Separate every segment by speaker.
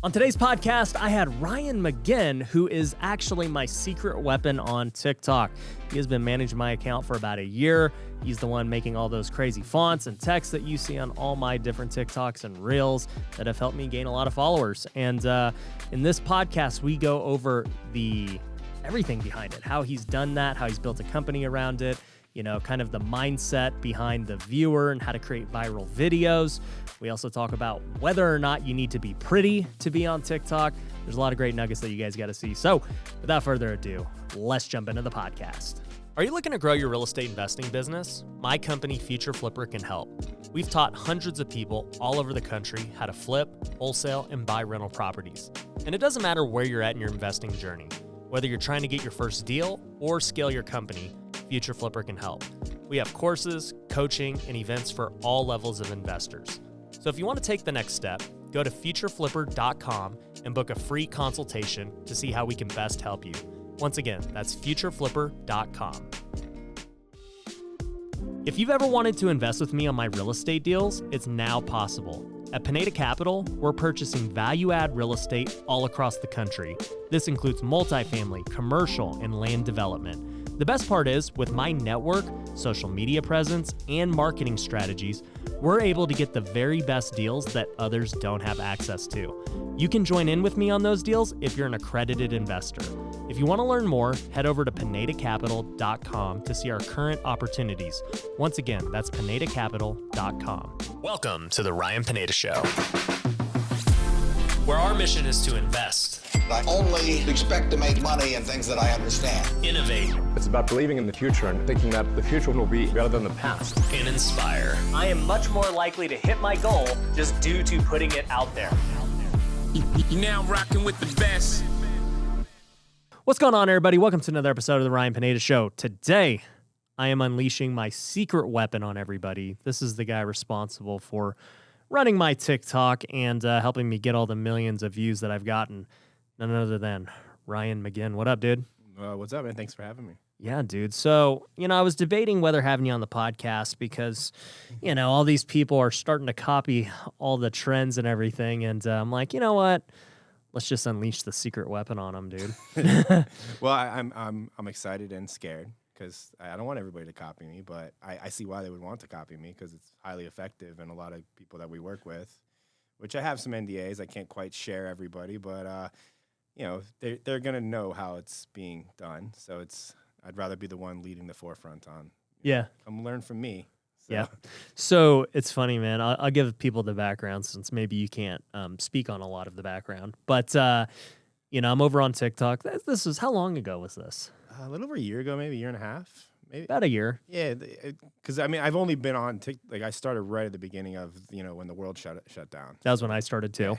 Speaker 1: On today's podcast, I had Ryan Magin, who is actually my secret weapon on TikTok. He has been managing my account for about a year. He's the one making all those crazy fonts and text that you see on all my different TikToks and Reels that have helped me gain a lot of followers. And in this podcast, we go over everything behind it, how he's done that, how he's built a company around it, you know, kind of the mindset behind the viewer and how to create viral videos. We also talk about whether or not you need to be pretty to be on TikTok. There's a lot of great nuggets that you guys got to see. So without further ado, let's jump into the podcast. Are you looking to grow your real estate investing business? My company, Future Flipper, can help. We've taught hundreds of people all over the country how to flip, wholesale, and buy rental properties. And it doesn't matter where you're at in your investing journey. Whether you're trying to get your first deal or scale your company, Future Flipper can help. We have courses, coaching, and events for all levels of investors. So if you want to take the next step, go to futureflipper.com and book a free consultation to see how we can best help you. Once again, that's futureflipper.com. If you've ever wanted to invest with me on my real estate deals, it's now possible. At Pineda Capital, we're purchasing value-add real estate all across the country. This includes multifamily, commercial, and land development. The best part is, with my network, social media presence, and marketing strategies, we're able to get the very best deals that others don't have access to. You can join in with me on those deals if you're an accredited investor. If you want to learn more, head over to pinedacapital.com to see our current opportunities. Once again, that's pinedacapital.com. Welcome to the Ryan Pineda Show, where our mission is to invest.
Speaker 2: I only expect to make money in things that I understand.
Speaker 1: Innovate.
Speaker 3: It's about believing in the future and thinking that the future will be better than the past.
Speaker 1: And inspire. I am much more likely to hit my goal just due to putting it out there.
Speaker 4: You now rocking with the best.
Speaker 1: What's going on, everybody? Welcome to another episode of the Ryan Pineda Show. Today, I am unleashing my secret weapon on everybody. This is the guy responsible for running my TikTok and helping me get all the millions of views that I've gotten. None other than Ryan Magin. What up, dude?
Speaker 3: What's up, man? Thanks for having me.
Speaker 1: Yeah, dude. So, I was debating whether having you on the podcast because, all these people are starting to copy all the trends and everything. And I'm like, you know what? Let's just unleash the secret weapon on them, dude.
Speaker 3: Well, I'm excited and scared because I don't want everybody to copy me, but I see why they would want to copy me because it's highly effective and a lot of people that we work with, which I have some NDAs. I can't quite share everybody, but they're gonna know how it's being done. So I'd rather be the one leading the forefront on. Come learn from me. So.
Speaker 1: Yeah. So it's funny, man. I'll give people the background since maybe you can't speak on a lot of the background. But I'm over on TikTok. This was, how long ago was this?
Speaker 3: A little over a year ago, maybe a year and a half. Maybe.
Speaker 1: About a year.
Speaker 3: Yeah, because I've only been on TikTok. Like I started right at the beginning of when the world shut down.
Speaker 1: That was when I started too.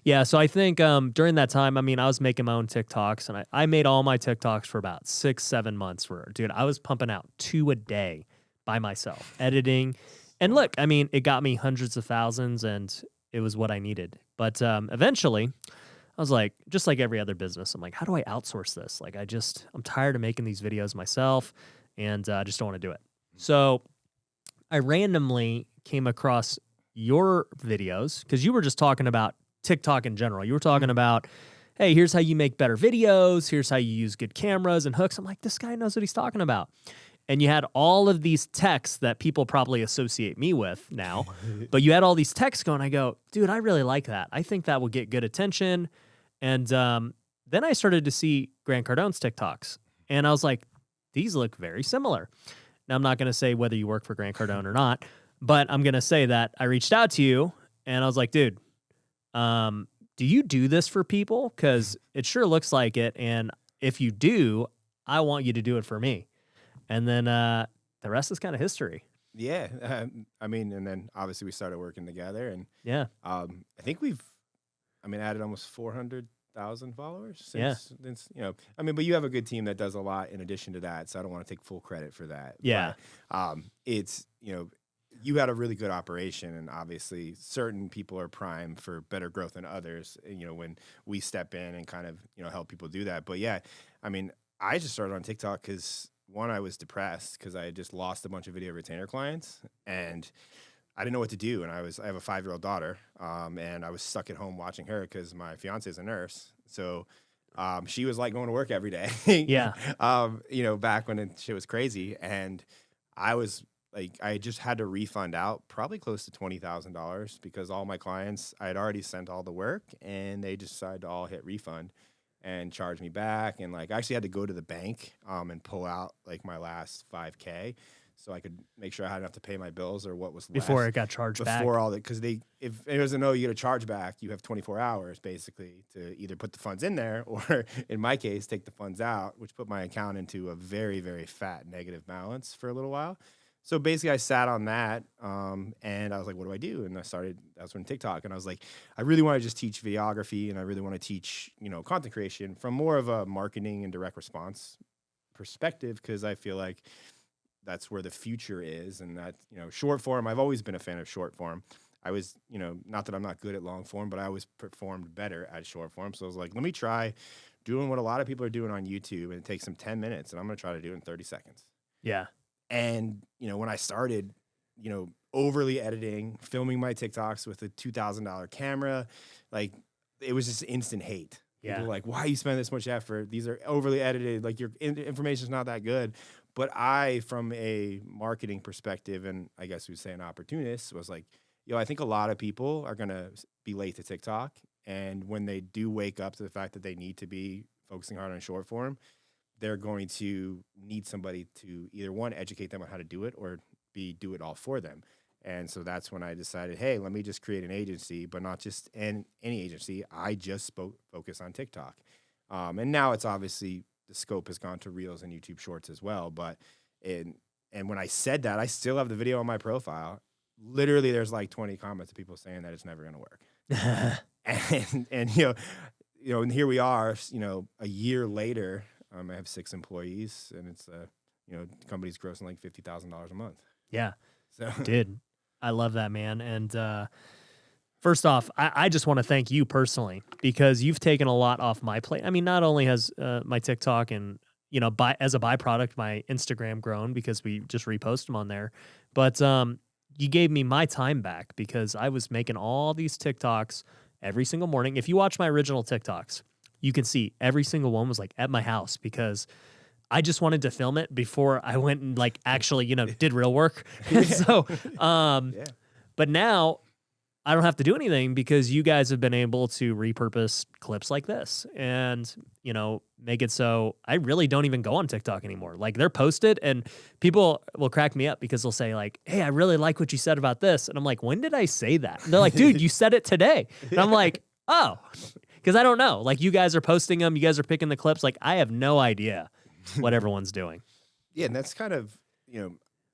Speaker 1: Yeah. So I think during that time, I was making my own TikToks, and I made all my TikToks for about 6-7 months. Dude, I was pumping out 2 a day by myself, editing, and look, it got me hundreds of thousands, and it was what I needed. But eventually, I was like, just like every other business, I'm like, how do I outsource this? Like, I'm tired of making these videos myself. And I just don't want to do it. So I randomly came across your videos because you were just talking about TikTok in general. You were talking about, hey, here's how you make better videos. Here's how you use good cameras and hooks. I'm like, this guy knows what he's talking about. And you had all of these texts that people probably associate me with now. But you had all these texts going. I go, dude, I really like that. I think that will get good attention. And then I started to see Grant Cardone's TikToks. And I was like, these look very similar. Now, I'm not going to say whether you work for Grant Cardone or not, but I'm going to say that I reached out to you and I was like, dude, do you do this for people? Because it sure looks like it. And if you do, I want you to do it for me. And then the rest is kind of history.
Speaker 3: Yeah. And then obviously we started working together. And
Speaker 1: yeah,
Speaker 3: I think we've added almost 400,000 followers since, but you have a good team that does a lot in addition to that, so I don't want to take full credit for that.
Speaker 1: Yeah.
Speaker 3: But, it's, you had a really good operation, and obviously certain people are primed for better growth than others, when we step in and kind of, help people do that. But yeah, I just started on TikTok because, one, I was depressed because I had just lost a bunch of video retainer clients, and I didn't know what to do. And I have a 5-year-old daughter, and I was stuck at home watching her because my fiance is a nurse. So she was like going to work every day,
Speaker 1: Yeah.
Speaker 3: Back when shit was crazy. And I was like, I just had to refund out probably close to $20,000 because all my clients, I had already sent all the work and they just decided to all hit refund and charge me back. And like, I actually had to go to the bank and pull out like my last 5K so I could make sure I had enough to pay my bills or what was left.
Speaker 1: Before it got charged back.
Speaker 3: Before all that, because if it was a no, you get a charge back, you have 24 hours basically to either put the funds in there or in my case, take the funds out, which put my account into a very, very fat negative balance for a little while. So basically I sat on that and I was like, what do I do? And that's when TikTok, and I was like, I really want to just teach videography and I really want to teach, content creation from more of a marketing and direct response perspective, because I feel like that's where the future is. And that, short form, I've always been a fan of short form. I was, not that I'm not good at long form, but I always performed better at short form. So I was like, let me try doing what a lot of people are doing on YouTube, and it takes them 10 minutes and I'm going to try to do it in 30 seconds.
Speaker 1: Yeah.
Speaker 3: And, when I started, overly editing, filming my TikToks with a $2,000 camera, like it was just instant hate.
Speaker 1: Yeah.
Speaker 3: People were like, why you spend this much effort? These are overly edited. Like your information is not that good. But I, from a marketing perspective, and I guess we'd say an opportunist, was like, I think a lot of people are going to be late to TikTok. And when they do wake up to the fact that they need to be focusing hard on short form, they're going to need somebody to either one, educate them on how to do it, or do it all for them. And so that's when I decided, hey, let me just create an agency, but not just any agency. I just focus on TikTok. And now it's obviously the scope has gone to Reels and YouTube Shorts as well. But and when I said that, I still have the video on my profile. Literally, there's like 20 comments of people saying that it's never going to work. and here we are, a year later. I have 6 employees, and it's the company's grossing like $50,000 a month.
Speaker 1: Yeah.
Speaker 3: So,
Speaker 1: dude, I love that, man. And first off, I just want to thank you personally, because you've taken a lot off my plate. I mean, not only has my TikTok and as a byproduct, my Instagram grown because we just repost them on there, but you gave me my time back because I was making all these TikToks every single morning. If you watch my original TikToks, you can see every single one was like at my house because I just wanted to film it before I went and like actually, did real work. So, but now I don't have to do anything because you guys have been able to repurpose clips like this and, make it so I really don't even go on TikTok anymore. Like they're posted and people will crack me up because they'll say like, hey, I really like what you said about this. And I'm like, when did I say that? And they're like, dude, you said it today. And I'm like, oh, because I don't know. Like you guys are posting them. You guys are picking the clips. Like I have no idea what everyone's doing.
Speaker 3: Yeah. And that's kind of,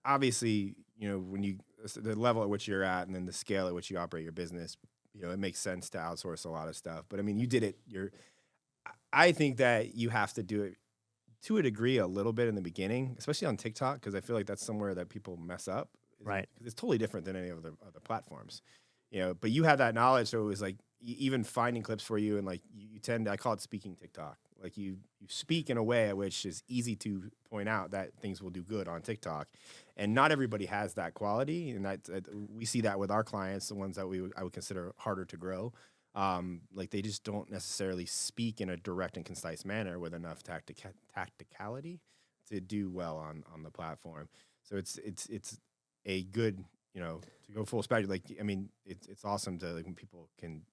Speaker 3: obviously, when the level at which you're at and then the scale at which you operate your business, it makes sense to outsource a lot of stuff. But I mean, you did it. I think that you have to do it to a degree a little bit in the beginning, especially on TikTok, because I feel like that's somewhere that people mess up.
Speaker 1: Right.
Speaker 3: Because it's totally different than any of the other platforms. But you have that knowledge, so it was like even finding clips for you, and like you tend to, I call it speaking TikTok. Like you speak in a way at which is easy to point out that things will do good on TikTok, and not everybody has that quality, and that we see that with our clients, the ones that I would consider harder to grow. Like they just don't necessarily speak in a direct and concise manner with enough tacticality to do well on the platform. So it's a good, to go full spectrum. Like, I mean, it's awesome to, like, when people can,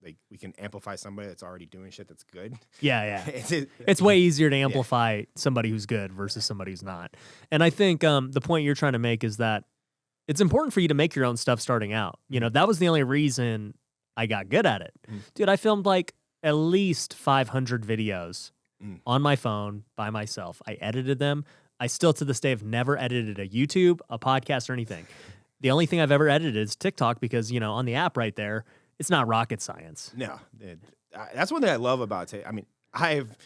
Speaker 3: like, we can amplify somebody that's already doing shit that's good.
Speaker 1: Yeah. It's way easier to amplify somebody who's good versus somebody who's not. And I think the point you're trying to make is that it's important for you to make your own stuff starting out. That was the only reason I got good at it. Dude, I filmed like at least 500 videos on my phone by myself. I edited them. I still to this day have never edited a YouTube, a podcast, or anything. The only thing I've ever edited is TikTok because, on the app right there, it's not rocket science.
Speaker 3: No, that's one thing I love about TikTok. I mean, I've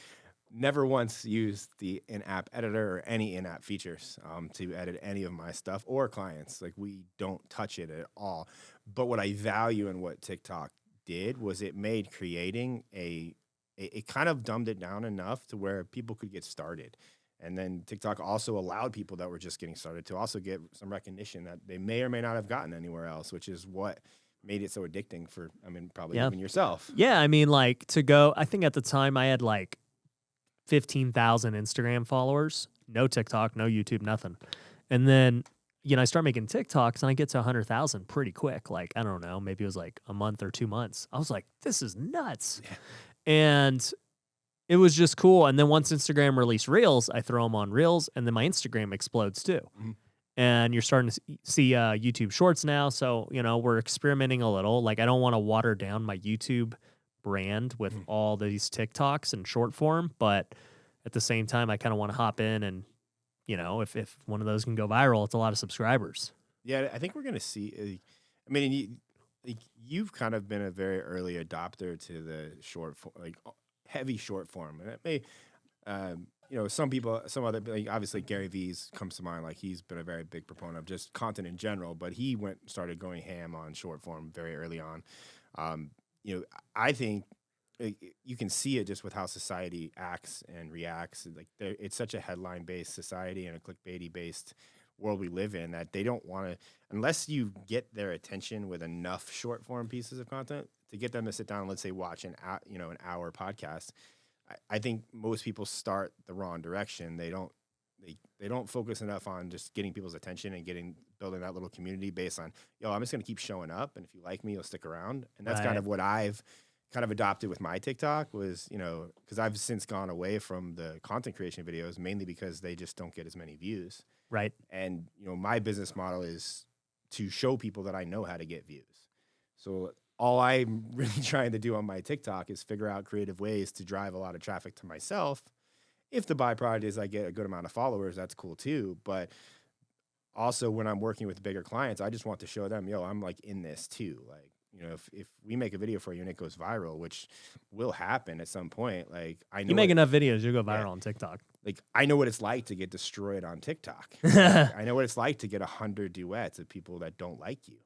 Speaker 3: never once used the in-app editor or any in-app features to edit any of my stuff or clients. Like, we don't touch it at all. But what I value in what TikTok did was it made creating it kind of dumbed it down enough to where people could get started. And then TikTok also allowed people that were just getting started to also get some recognition that they may or may not have gotten anywhere else, which is what made it so addicting for, I mean, probably even yourself.
Speaker 1: Yeah, I mean, like, to go, I think at the time I had like 15,000 Instagram followers, no TikTok, no YouTube, nothing. And then, I start making TikToks and I get to 100,000 pretty quick. Like, I don't know, maybe it was like a month or 2 months. I was like, this is nuts. Yeah. And it was just cool. And then once Instagram released Reels, I throw them on Reels, and then my Instagram explodes too. Mm-hmm. And you're starting to see YouTube Shorts now. So, we're experimenting a little. Like, I don't want to water down my YouTube brand with all these TikToks and short form, but at the same time, I kind of want to hop in and, if one of those can go viral, it's a lot of subscribers.
Speaker 3: Yeah, I think we're going to see, you've kind of been a very early adopter to the short form, like heavy short form. And it may, some people, some other, like obviously Gary V's comes to mind. Like, he's been a very big proponent of just content in general, but he started going ham on short form very early on. I think you can see it just with how society acts and reacts. Like, it's such a headline-based society and a clickbaity-based world we live in that they don't want to, unless you get their attention with enough short-form pieces of content to get them to sit down and, let's say, watch an hour podcast. I think most people start the wrong direction. They don't focus enough on just getting people's attention and building that little community based on, I'm just going to keep showing up, and if you like me, you'll stick around. And that's kind of what I've kind of adopted with my TikTok was, because I've since gone away from the content creation videos, mainly because they just don't get as many views.
Speaker 1: Right.
Speaker 3: And, my business model is to show people that I know how to get views. So all I'm really trying to do on my TikTok is figure out creative ways to drive a lot of traffic to myself. If the byproduct is I get a good amount of followers, that's cool too. But also when I'm working with bigger clients, I just want to show them, I'm like in this too. Like, if we make a video for you and it goes viral, which will happen at some point, like I know
Speaker 1: you make enough videos, you'll go viral on TikTok.
Speaker 3: Like, I know what it's like to get destroyed on TikTok. I know what it's like to get 100 duets of people that don't like you.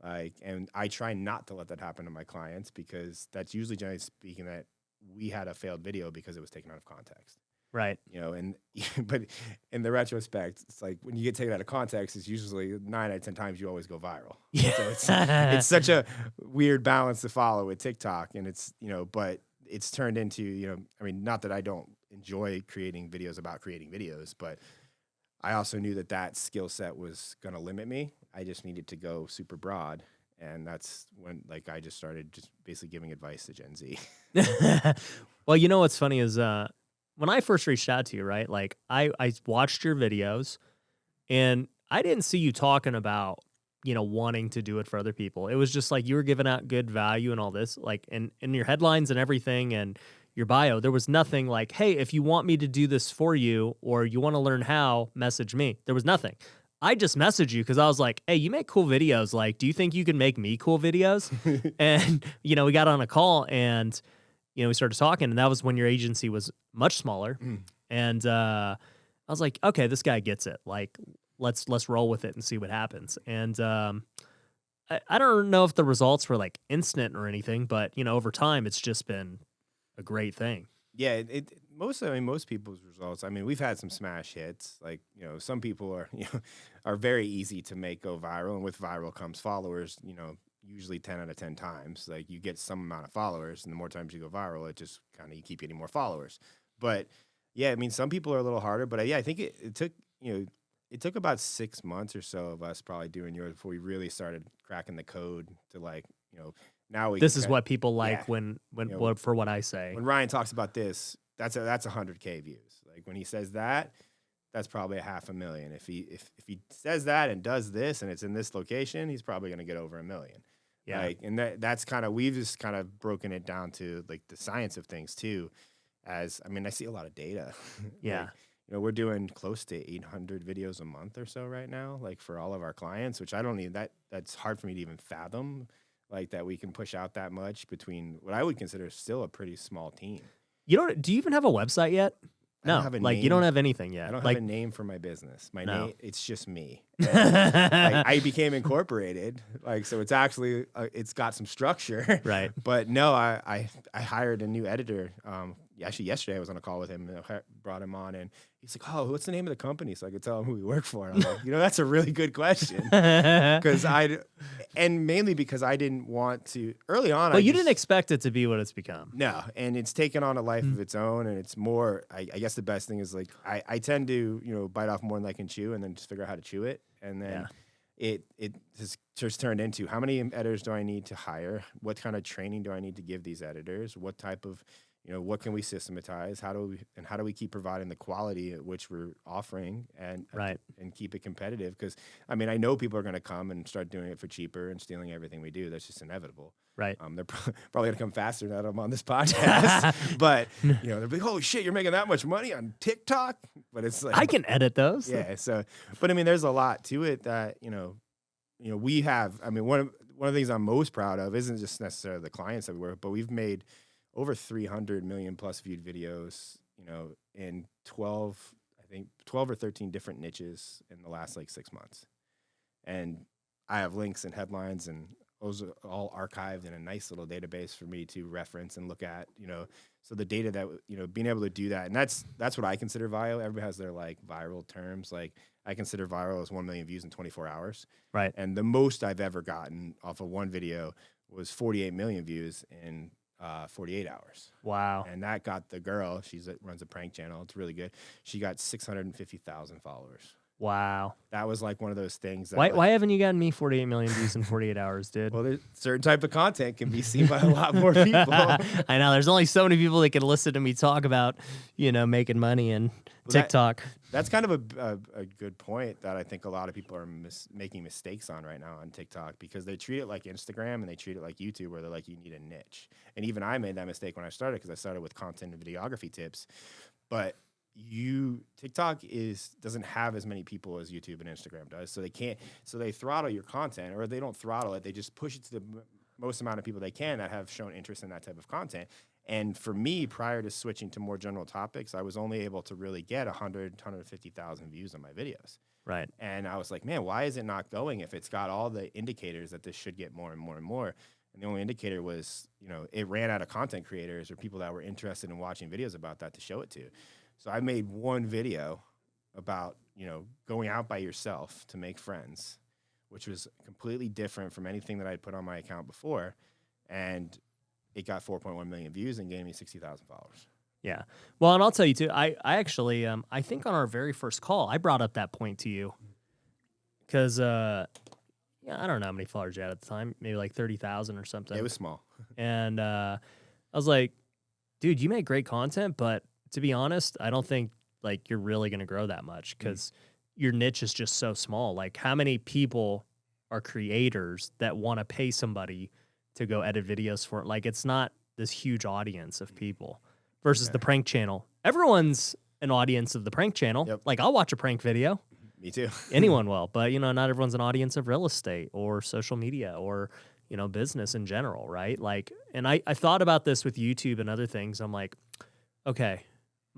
Speaker 3: Like, and I try not to let that happen to my clients, because that's usually, generally speaking, that we had a failed video because it was taken out of context.
Speaker 1: Right.
Speaker 3: But in the retrospect, it's like when you get taken out of context, it's usually 9 out of 10 times you always go viral.
Speaker 1: Yeah.
Speaker 3: So it's such a weird balance to follow with TikTok. And it's, but it's turned into, not that I don't enjoy creating videos about creating videos, but I also knew that skill set was going to limit me. I just needed to go super broad. And that's when, like, I just started just basically giving advice to Gen Z.
Speaker 1: Well, what's funny is, when I first reached out to you, right, like I watched your videos and I didn't see you talking about, wanting to do it for other people. It was just like you were giving out good value and all this, like in your headlines and everything and your bio, there was nothing like, hey, if you want me to do this for you or you want to learn how, message me. There was nothing. I just messaged you because I was like, hey, you make cool videos. Like, do you think you can make me cool videos? And, we got on a call and we started talking, and that was when your agency was much smaller. And I was like, okay, this guy gets it. Like, let's roll with it and see what happens. And I don't know if the results were like instant or anything, but over time, it's just been a great thing.
Speaker 3: Yeah, most people's results. I mean, we've had some smash hits. Like, some people are very easy to make go viral, and with viral comes followers. Usually 10 out of 10 times, like you get some amount of followers, and the more times you go viral, it just kind of, you keep getting more followers. But yeah, I mean, some people are a little harder, but yeah, I think it took about 6 months or so of us probably doing yours before we really started cracking the code to, like, now
Speaker 1: this is what people like when for what I say.
Speaker 3: When Ryan talks about this, that's 100K views. Like when he says that, that's probably 500,000. If he says that and does this and it's in this location, he's probably going to get over 1 million. Yeah. Like, and that's kind of, we've just kind of broken it down to like the science of things too. I see a lot of data.
Speaker 1: Yeah.
Speaker 3: Like, we're doing close to 800 videos a month or so right now, like for all of our clients, which I don't even, that's hard for me to even fathom, like that we can push out that much between what I would consider still a pretty small team.
Speaker 1: Do you even have a website yet? No, like name. You don't have anything yet.
Speaker 3: I don't have a name for my business. Name, it's just me. Like, I became incorporated, like, so it's actually it's got some structure,
Speaker 1: Right.
Speaker 3: But no, I hired a new editor. Actually, yesterday I was on a call with him, and brought him on, and he's like, "Oh, what's the name of the company?" So I could tell him who we work for. I'm like, that's a really good question, because and mainly because I didn't want to early on.
Speaker 1: Well, you didn't expect it to be what it's become.
Speaker 3: No, and it's taken on a life of its own, and it's more. I guess the best thing is, like, I tend to bite off more than I can chew, and then just figure out how to chew it, and then it has just turned into, how many editors do I need to hire? What kind of training do I need to give these editors? What type of what can we systematize? How do we keep providing the quality at which we're offering, and keep it competitive? Because I mean, I know people are going to come and start doing it for cheaper and stealing everything we do. That's just inevitable.
Speaker 1: Right.
Speaker 3: They're probably going to come faster now that I'm on this podcast. But they're like, "Holy shit, you're making that much money on TikTok?" But it's like,
Speaker 1: I can edit those.
Speaker 3: Yeah. So, but I mean, there's a lot to it that we have. I mean, one of the things I'm most proud of isn't just necessarily the clients that we work with, but we've made over 300 million plus viewed videos, in 12 or 13 different niches in the last 6 months. And I have links and headlines, and those are all archived in a nice little database for me to reference and look at, so the data that, being able to do that. And that's what I consider viral. Everybody has their viral terms. Like, I consider viral as 1 million views in 24 hours.
Speaker 1: Right.
Speaker 3: And the most I've ever gotten off of one video was 48 million views in 48 hours.
Speaker 1: Wow.
Speaker 3: And that got the girl, runs a prank channel. It's really good. She got 650,000 followers.
Speaker 1: Wow.
Speaker 3: That was one of those things. That
Speaker 1: why haven't you gotten me 48 million views in 48 hours, dude?
Speaker 3: Well, there's certain type of content can be seen by a lot more people.
Speaker 1: I know. There's only so many people that can listen to me talk about, making money and TikTok.
Speaker 3: That's kind of a good point that I think a lot of people are making mistakes on right now on TikTok, because they treat it like Instagram and they treat it like YouTube, where they're like, you need a niche. And even I made that mistake when I started, because I started with content and videography tips. But TikTok doesn't have as many people as YouTube and Instagram does, so they throttle your content, or they don't throttle it, they just push it to the most amount of people they can that have shown interest in that type of content. And for me, prior to switching to more general topics, I was only able to really get 150,000 views on my videos.
Speaker 1: Right.
Speaker 3: And I was like, man, why is it not going if it's got all the indicators that this should get more and more and more? And the only indicator was, it ran out of content creators or people that were interested in watching videos about that to show it to. So I made one video about, going out by yourself to make friends, which was completely different from anything that I'd put on my account before. And it got 4.1 million views and gave me 60,000 followers.
Speaker 1: Yeah. Well, and I'll tell you too, I actually, I think on our very first call, I brought up that point to you because, I don't know how many followers you had at the time, maybe 30,000 or something.
Speaker 3: It was small.
Speaker 1: And I was like, dude, you make great content, but to be honest, I don't think you're really going to grow that much, because your niche is just so small. How many people are creators that want to pay somebody to go edit videos for it? It's not this huge audience of people versus the prank channel. Everyone's an audience of the prank channel.
Speaker 3: Yep.
Speaker 1: I'll watch a prank video.
Speaker 3: Me too.
Speaker 1: Anyone will, but not everyone's an audience of real estate or social media or, business in general, right? And I thought about this with YouTube and other things. I'm like, okay,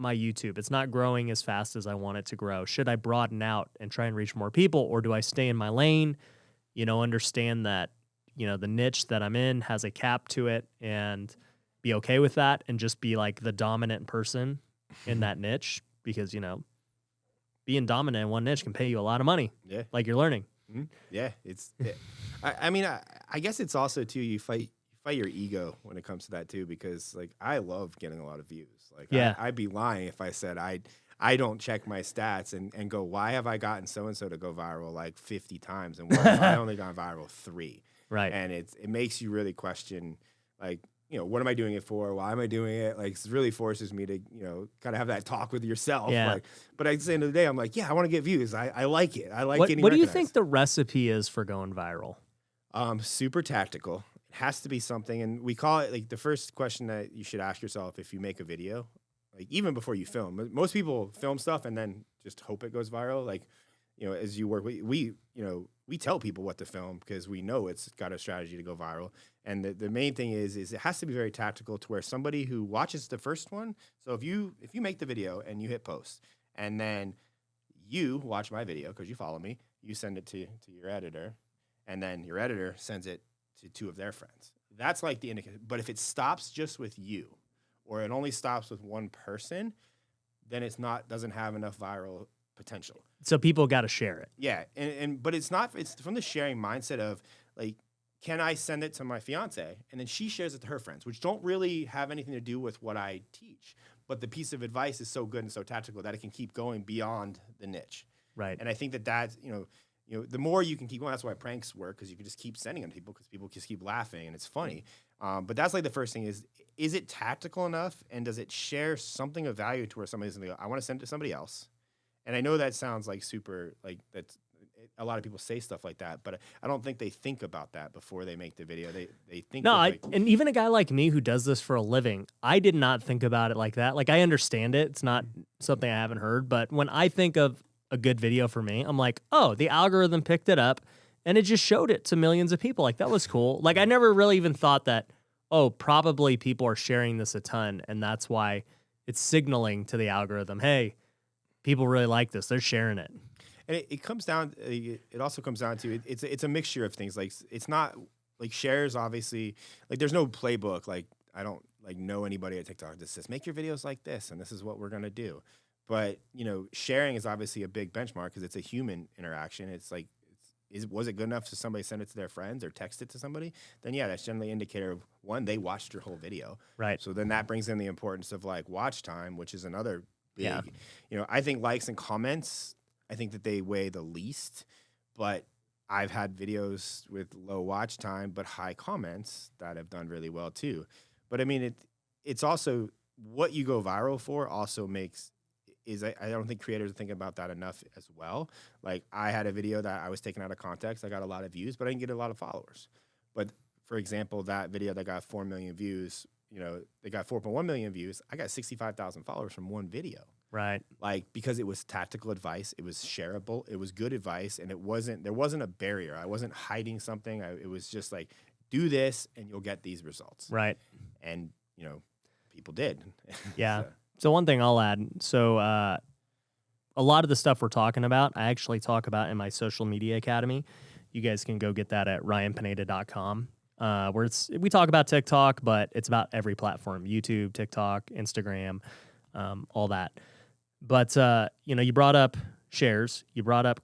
Speaker 1: my YouTube, it's not growing as fast as I want it to grow. Should I broaden out and try and reach more people, or do I stay in my lane, understand that, the niche that I'm in has a cap to it, and be okay with that and just be the dominant person in that niche? Because, being dominant in one niche can pay you a lot of money.
Speaker 3: Yeah.
Speaker 1: You're learning.
Speaker 3: Mm-hmm. Yeah. I mean, I guess it's also too, you fight your ego when it comes to that too, because I love getting a lot of views. I'd be lying if I said I don't check my stats and go, why have I gotten so-and-so to go viral 50 times and why have I only gone viral 3?
Speaker 1: Right.
Speaker 3: And it makes you really question, what am I doing it for? Why am I doing it? It really forces me to, kind of have that talk with yourself.
Speaker 1: Yeah.
Speaker 3: But at the end of the day, I'm like, yeah, I want to get views. I like it. I like getting
Speaker 1: What do you
Speaker 3: recognized.
Speaker 1: think the recipe is for going viral?
Speaker 3: Super tactical. It has to be something, and we call it the first question that you should ask yourself if you make a video, even before you film. Most people film stuff and then just hope it goes viral. As you work, we tell people what to film because we know it's got a strategy to go viral. And the main thing is it has to be very tactical, to where somebody who watches the first one. So if you make the video and you hit post, and then you watch my video because you follow me, you send it to your editor, and then your editor sends it to 2 of their friends. That's like the indicator. But if it stops just with you, or it only stops with one person, then doesn't have enough viral potential.
Speaker 1: So people got to share it.
Speaker 3: Yeah, but it's from the sharing mindset of like, can I send it to my fiance and then she shares it to her friends, which don't really have anything to do with what I teach, but the piece of advice is so good and so tactical that it can keep going beyond the niche.
Speaker 1: Right.
Speaker 3: And I think that's the more you can keep going, that's why pranks work, because you can just keep sending them to people because people just keep laughing and it's funny. But that's like the first thing is it tactical enough and does it share something of value to where somebody's going to go, I want to send it to somebody else. And I know that sounds like super, like that's a lot of people say stuff like that, but I don't think they think about that before they make the video. They think
Speaker 1: and even a guy like me who does this for a living, I did not think about it like that. Like I understand it. It's not something I haven't heard, but when I think of a good video for me, I'm like, oh, the algorithm picked it up and it just showed it to millions of people. Like that was cool. Like I never really even thought that, oh, probably people are sharing this a ton and that's why it's signaling to the algorithm, hey, people really like this. They're sharing it.
Speaker 3: And it comes down. It also comes down to it's a mixture of things. Like it's not like shares. Obviously, like there's no playbook. Like I don't like know anybody at TikTok that says make your videos like this and this is what we're gonna do. But sharing is obviously a big benchmark because it's a human interaction. It's like was it good enough to somebody send it to their friends or text it to somebody? Then yeah, that's generally an indicator of one, they watched your whole video.
Speaker 1: Right.
Speaker 3: So then that brings in the importance of like watch time, which is another big. Yeah. I think likes and comments, I think that they weigh the least, but I've had videos with low watch time but high comments that have done really well too. But I mean, it's also what you go viral for also I don't think creators think about that enough as well. Like I had a video that I was taken out of context. I got a lot of views, but I didn't get a lot of followers. But for example, that video that got 4 million views, they got 4.1 million views. I got 65,000 followers from one video.
Speaker 1: Right.
Speaker 3: Like because it was tactical advice, it was shareable, it was good advice, and there wasn't a barrier. I wasn't hiding something. It was just like, do this and you'll get these results.
Speaker 1: Right.
Speaker 3: And people did.
Speaker 1: Yeah. So one thing I'll add. So a lot of the stuff we're talking about, I actually talk about in my social media academy. You guys can go get that at ryanpineda.com. Where we talk about TikTok, but it's about every platform: YouTube, TikTok, Instagram, all that. But you brought up shares, you brought up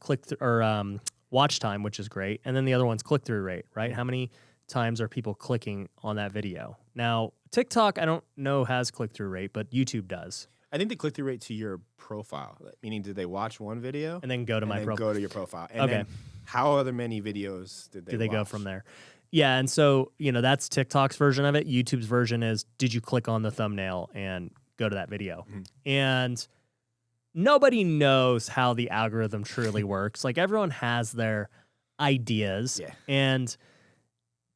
Speaker 1: watch time, which is great, and then the other one's click-through rate, right? How many times are people clicking on that video? Now, TikTok, I don't know has click-through rate, but YouTube does.
Speaker 3: I think the click-through rate to your profile, meaning did they watch one video
Speaker 1: and then go to my profile?
Speaker 3: Go to your profile, and then how other many videos did they
Speaker 1: go from there? Yeah, and so that's TikTok's version of it. YouTube's version is did you click on the thumbnail and go to that video? Mm-hmm. And nobody knows how the algorithm truly works. Like everyone has their ideas.
Speaker 3: Yeah.
Speaker 1: And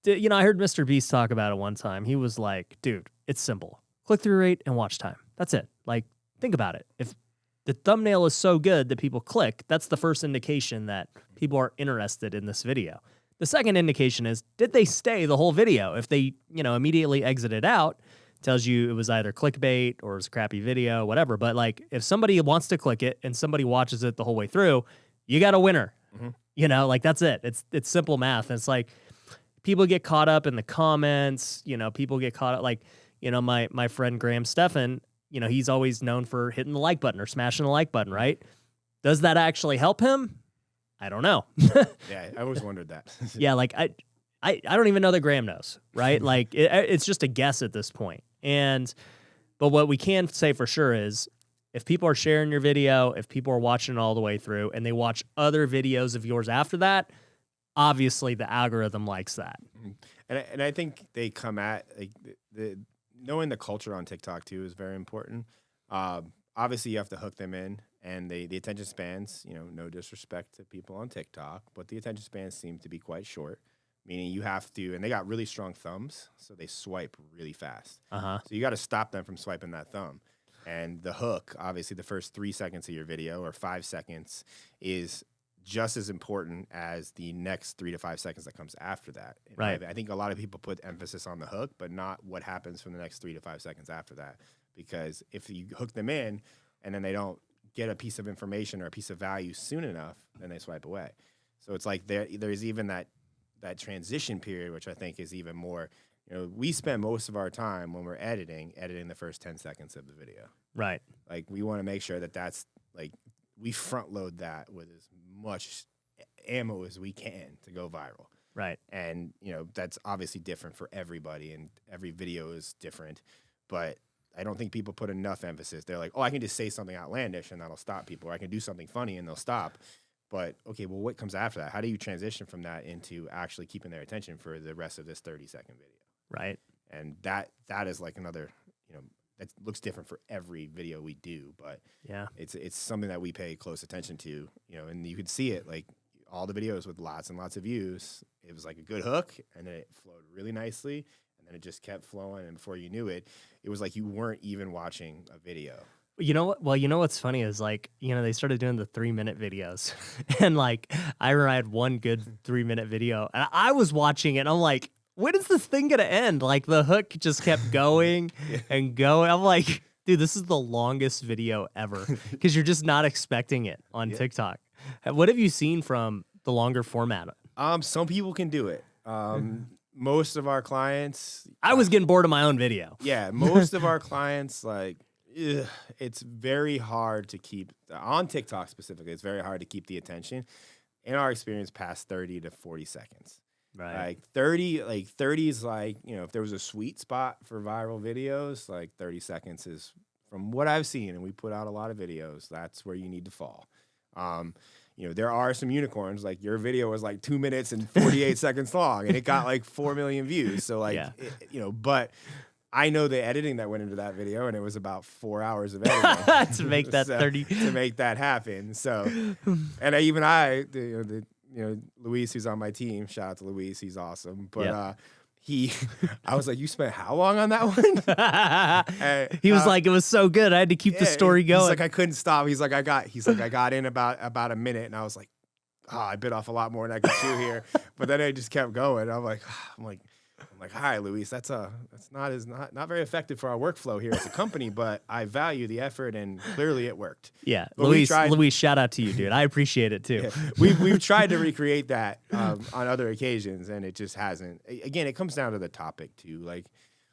Speaker 1: I heard Mr. Beast talk about it one time. He was like, dude, it's simple. Click-through rate and watch time. That's it. Like, think about it. If the thumbnail is so good that people click, that's the first indication that people are interested in this video. The second indication is, did they stay the whole video? If they, immediately exited out, tells you it was either clickbait or it was a crappy video, whatever. But like, if somebody wants to click it and somebody watches it the whole way through, you got a winner. Mm-hmm. Like that's it. It's simple math. And it's like people get caught up in the comments. People get caught up like, my friend Graham Stephan. He's always known for hitting the like button or smashing the like button, right? Does that actually help him? I don't know.
Speaker 3: Yeah, I always wondered that.
Speaker 1: Yeah, like I don't even know that Graham knows, right? Like it's just a guess at this point. But what we can say for sure is if people are sharing your video, if people are watching it all the way through and they watch other videos of yours after that, obviously the algorithm likes that.
Speaker 3: And I think they come at like the knowing the culture on TikTok too is very important. Obviously you have to hook them in, and the attention spans, no disrespect to people on TikTok, but the attention spans seem to be quite short, meaning you have to, and they got really strong thumbs, so they swipe really fast. So you got to stop them from swiping that thumb. And the hook, obviously the first 3 seconds of your video or 5 seconds is just as important as the next 3 to 5 seconds that comes after that.
Speaker 1: Right.
Speaker 3: I think a lot of people put emphasis on the hook, but not what happens from the next 3 to 5 seconds after that. Because if you hook them in and then they don't get a piece of information or a piece of value soon enough, then they swipe away. So it's like there's even that transition period, which I think is even more, we spend most of our time when we're editing the first 10 seconds of the video.
Speaker 1: Right.
Speaker 3: Like we want to make sure that that's like, we front load that with as much ammo as we can to go viral.
Speaker 1: Right.
Speaker 3: And, that's obviously different for everybody and every video is different, but I don't think people put enough emphasis. They're like, oh, I can just say something outlandish and that'll stop people. Or I can do something funny and they'll stop. But, okay, well, what comes after that? How do you transition from that into actually keeping their attention for the rest of this 30-second video?
Speaker 1: Right.
Speaker 3: And that is like another, that looks different for every video we do. But
Speaker 1: yeah,
Speaker 3: it's something that we pay close attention to, and you could see it, like all the videos with lots and lots of views. It was like a good hook, and then it flowed really nicely, and then it just kept flowing. And before you knew it, it was like you weren't even watching a video.
Speaker 1: You know what? Well, what's funny is like, they started doing the 3-minute videos and like I remember I had one good 3-minute video and I was watching it and I'm like, when is this thing going to end? Like the hook just kept going and going. I'm like, dude, this is the longest video ever because you're just not expecting it on TikTok. What have you seen from the longer format?
Speaker 3: Some people can do it. Most of our clients,
Speaker 1: I was getting bored of my own video.
Speaker 3: Yeah. Most of our clients, like, it's very hard to keep on TikTok specifically. It's very hard to keep the attention. In our experience, past 30 to 40 seconds.
Speaker 1: Right.
Speaker 3: Like 30 is like, if there was a sweet spot for viral videos, like 30 seconds is, from what I've seen, and we put out a lot of videos, that's where you need to fall. There are some unicorns, like your video was like 2 minutes and 48 seconds long and it got like 4 million views. So like, but I know the editing that went into that video, and it was about 4 hours of editing
Speaker 1: to make that 30
Speaker 3: to make that happen. So, and Luis, who's on my team, shout out to Luis, he's awesome. But I was like, you spent how long on that one? And,
Speaker 1: he was like, it was so good, I had to keep the story going.
Speaker 3: He's like, I couldn't stop. He's like, I got in about a minute, and I was like, I bit off a lot more than I could chew here. But then I just kept going. I'm like, all right, Luis, that's not very effective for our workflow here as a company, but I value the effort, and clearly it worked.
Speaker 1: Yeah,
Speaker 3: but
Speaker 1: Luis, shout out to you, dude. I appreciate it too.
Speaker 3: Yeah, we've tried to recreate that on other occasions, and it just hasn't. Again, it comes down to the topic too, like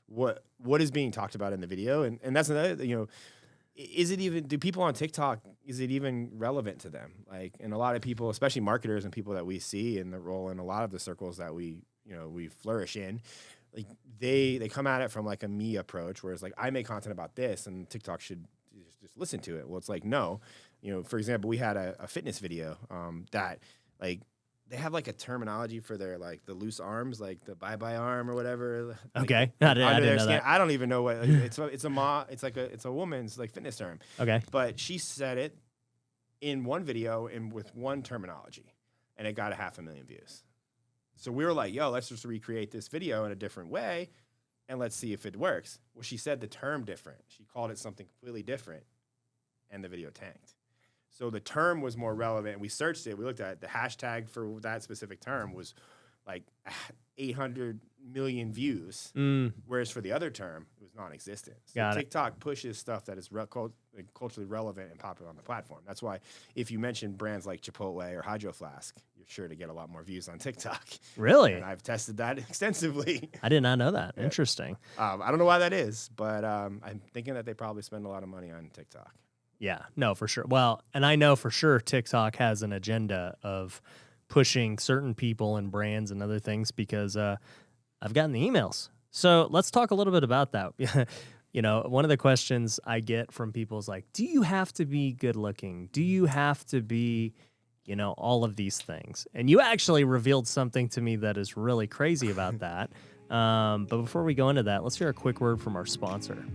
Speaker 3: what is being talked about in the video, and that's another. Do people on TikTok, is it even relevant to them? Like, and a lot of people, especially marketers and people that we see in the role in a lot of the circles that we flourish in, like they come at it from like a me approach, whereas like I make content about this and TikTok should just listen to it. Well, it's like, no, for example, we had a fitness video that like they have like a terminology for their like the loose arms, like the bye-bye arm or whatever.
Speaker 1: Okay.
Speaker 3: Like,
Speaker 1: I didn't know that.
Speaker 3: I don't even know what it's a woman's like fitness term.
Speaker 1: Okay.
Speaker 3: But she said it in one video and with one terminology, and it got 500,000 views. So we were like, yo, let's just recreate this video in a different way and let's see if it works. Well, she said the term different. She called it something completely different, and the video tanked. So the term was more relevant. We searched it. We looked at it. The hashtag for that specific term was like 800 million views, whereas for the other term, it was non-existent. So TikTok pushes stuff that is culturally relevant and popular on the platform. That's why if you mention brands like Chipotle or Hydro Flask, you're sure to get a lot more views on TikTok.
Speaker 1: Really?
Speaker 3: And I've tested that extensively.
Speaker 1: I did not know that.
Speaker 3: Yeah.
Speaker 1: Interesting.
Speaker 3: I don't know why that is, but I'm thinking that they probably spend a lot of money on TikTok.
Speaker 1: Yeah, no, for sure. Well, and I know for sure TikTok has an agenda of pushing certain people and brands and other things because I've gotten the emails. So let's talk a little bit about that. One of the questions I get from people is like, do you have to be good looking? Do you have to be, all of these things? And you actually revealed something to me that is really crazy about that. But before we go into that, let's hear a quick word from our sponsor.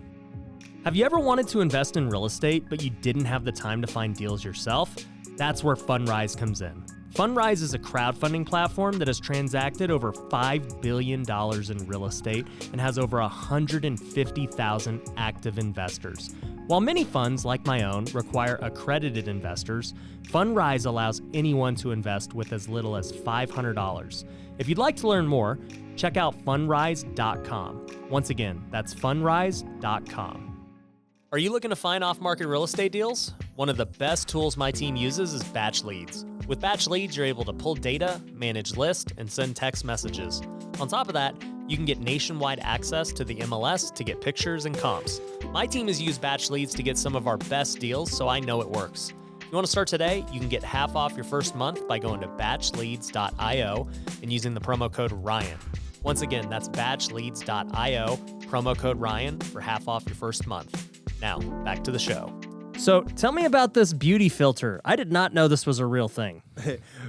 Speaker 1: Have you ever wanted to invest in real estate, but you didn't have the time to find deals yourself? That's where Fundrise comes in. Fundrise is a crowdfunding platform that has transacted over $5 billion in real estate and has over 150,000 active investors. While many funds, like my own, require accredited investors, Fundrise allows anyone to invest with as little as $500. If you'd like to learn more, check out fundrise.com. Once again, that's fundrise.com. Are you looking to find off-market real estate deals? One of the best tools my team uses is Batch Leads. With Batch Leads, you're able to pull data, manage lists, and send text messages. On top of that, you can get nationwide access to the MLS to get pictures and comps. My team has used Batch Leads to get some of our best deals, so I know it works. If you want to start today, you can get half off your first month by going to batchleads.io and using the promo code Ryan. Once again, that's batchleads.io, promo code Ryan for half off your first month. Now, back to the show. So tell me about this beauty filter. I did not know this was a real thing.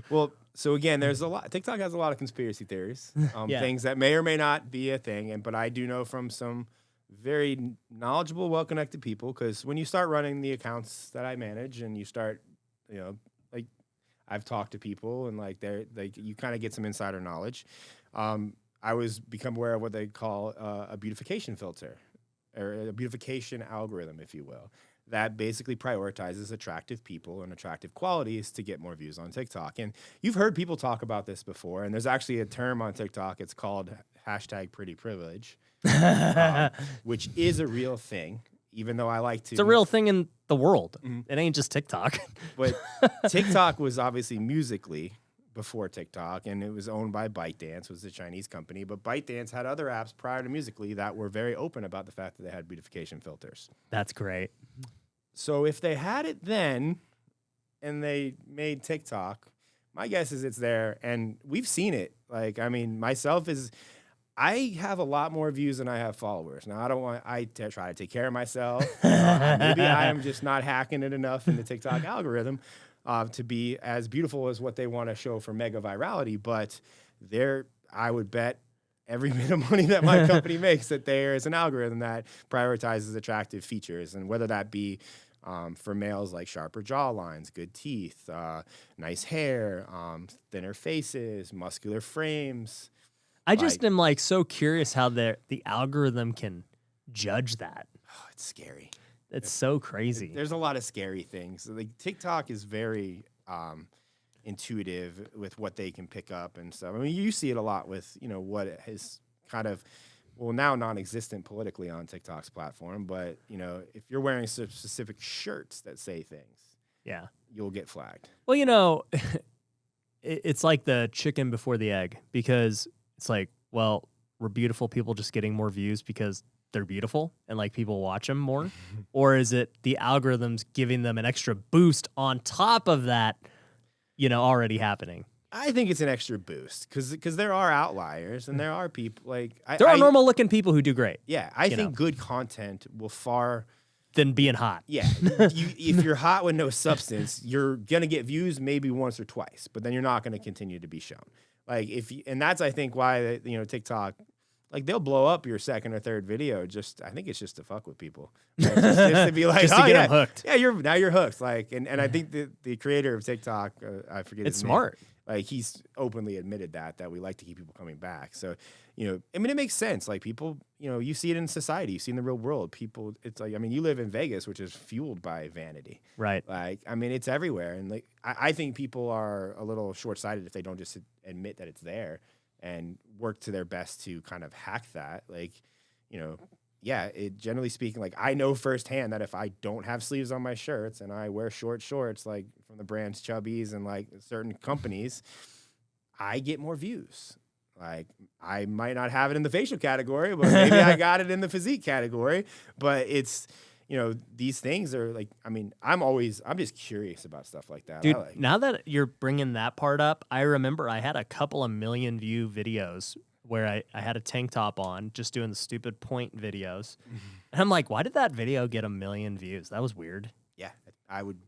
Speaker 3: Well, so again, there's a lot. TikTok has a lot of conspiracy theories, things that may or may not be a thing. But I do know from some very knowledgeable, well-connected people, because when you start running the accounts that I manage, and you start, like I've talked to people, and you kind of get some insider knowledge. I was become aware of what they call a beautification filter, or a beautification algorithm, if you will, that basically prioritizes attractive people and attractive qualities to get more views on TikTok. And you've heard people talk about this before, and there's actually a term on TikTok. It's called #PrettyPrivilege, which is a real thing, even though I like to...
Speaker 1: It's a real thing in the world. It ain't just TikTok.
Speaker 3: But TikTok was obviously Musical.ly before TikTok, and it was owned by ByteDance, was a Chinese company. But ByteDance had other apps prior to Musical.ly that were very open about the fact that they had beautification filters.
Speaker 1: That's great.
Speaker 3: So if they had it then, and they made TikTok, my guess is it's there, and we've seen it. I have a lot more views than I have followers. Now, I try to take care of myself. Maybe I am just not hacking it enough in the TikTok algorithm to be as beautiful as what they want to show for mega virality. But I would bet every bit of money that my company makes that there is an algorithm that prioritizes attractive features, and whether that be for males, like sharper jawlines, good teeth, nice hair, thinner faces, muscular frames.
Speaker 1: I just am so curious how the algorithm can judge that.
Speaker 3: Oh, it's scary.
Speaker 1: It's so crazy.
Speaker 3: There's a lot of scary things. TikTok is very intuitive with what they can pick up and stuff. I mean, you see it a lot with, what is kind of, now non-existent politically on TikTok's platform. But, if you're wearing specific shirts that say things,
Speaker 1: yeah,
Speaker 3: you'll get flagged.
Speaker 1: Well, it's like the chicken before the egg, because it's we're beautiful people just getting more views because they're beautiful and people watch them more? Or is it the algorithms giving them an extra boost on top of that, already happening?
Speaker 3: I think it's an extra boost because there are outliers, and there are people
Speaker 1: there are normal looking people who do great.
Speaker 3: Yeah, I think good content will far
Speaker 1: than being hot.
Speaker 3: Yeah, if you're hot with no substance, you're gonna get views maybe once or twice, but then you're not gonna continue to be shown. And that's I think why TikTok, they'll blow up your second or third video. I think it's just to fuck with people, just to be
Speaker 1: just to get them hooked.
Speaker 3: Yeah, you're hooked. And I think the creator of TikTok, I forget his name.
Speaker 1: It's smart.
Speaker 3: He's openly admitted that we like to keep people coming back. So it makes sense. People, you see it in society, you see it in the real world. People, it's you live in Vegas, which is fueled by vanity,
Speaker 1: right?
Speaker 3: It's everywhere, and I think people are a little short-sighted if they don't just admit that it's there and work to their best to kind of hack that. Generally speaking, I know firsthand that if I don't have sleeves on my shirts and I wear short shorts, from the brands Chubbies and certain companies, I get more views. I might not have it in the facial category, but maybe I got it in the physique category. But it's, these things are I'm just curious about stuff like that.
Speaker 1: Dude, now that you're bringing that part up, I remember I had a couple of million view videos where I had a tank top on, just doing the stupid point videos. And I'm like, why did that video get 1 million views? That was weird.
Speaker 3: Yeah, I would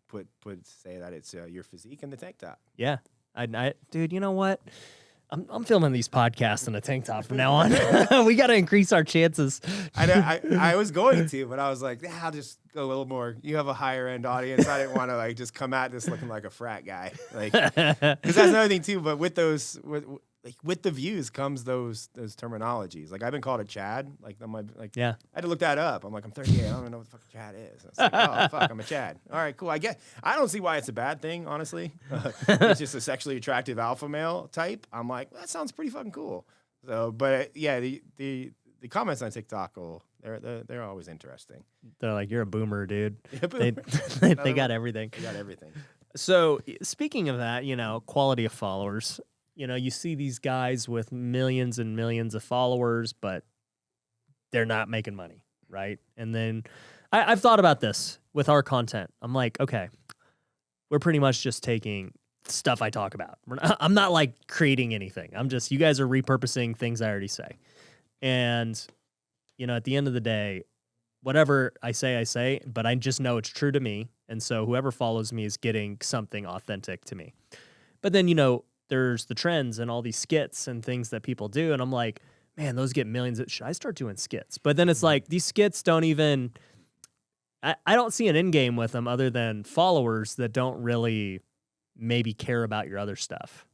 Speaker 3: say that it's your physique and the tank top.
Speaker 1: Yeah. Dude, you know what? I'm filming these podcasts in a tank top from now on. We got to increase our chances.
Speaker 3: I was going to, but I was like, I'll just go a little more. You have a higher end audience. I didn't want to just come at this looking like a frat guy. Because that's another thing too. But with those, with the views comes those terminologies. I've been called a Chad.
Speaker 1: Yeah. I
Speaker 3: had to look that up. I'm 38. I don't even know what the fuck a Chad is. It's oh fuck, I'm a Chad. All right, cool. I don't see why it's a bad thing, honestly. It's just a sexually attractive alpha male type. I'm like, that sounds pretty fucking cool. So, but the the comments on TikTok they're always interesting.
Speaker 1: They're like, you're a boomer, dude.
Speaker 3: Yeah,
Speaker 1: They,
Speaker 3: boomer.
Speaker 1: they got everything.
Speaker 3: They got everything.
Speaker 1: So speaking of that, quality of followers, you see these guys with millions and millions of followers, but they're not making money, right? And then I've thought about this with our content. I'm like, okay, we're pretty much just taking stuff I talk about. I'm not like creating anything. You guys are repurposing things I already say. And, at the end of the day, whatever I say, but I just know it's true to me. And so whoever follows me is getting something authentic to me. But then, there's the trends and all these skits and things that people do. And I'm like, man, those get millions. Should I start doing skits? But then it's like, these skits don't even, I don't see an end game with them other than followers that don't really maybe care about your other stuff.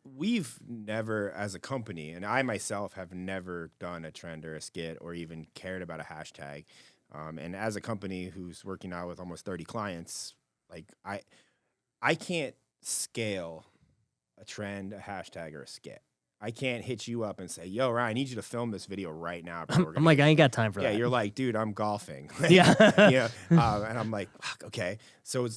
Speaker 3: We've never, as a company, and I myself have never done a trend or a skit or even cared about a hashtag. And as a company who's working out with almost 30 clients, like I can't scale a trend, a hashtag, or a skit. I can't hit you up and say, yo, Ryan, I need you to film this video right now.
Speaker 1: I'm like, I ain't got time for that.
Speaker 3: Yeah, you're like, dude, I'm golfing.
Speaker 1: Yeah.
Speaker 3: Yeah. And I'm like, fuck, okay. So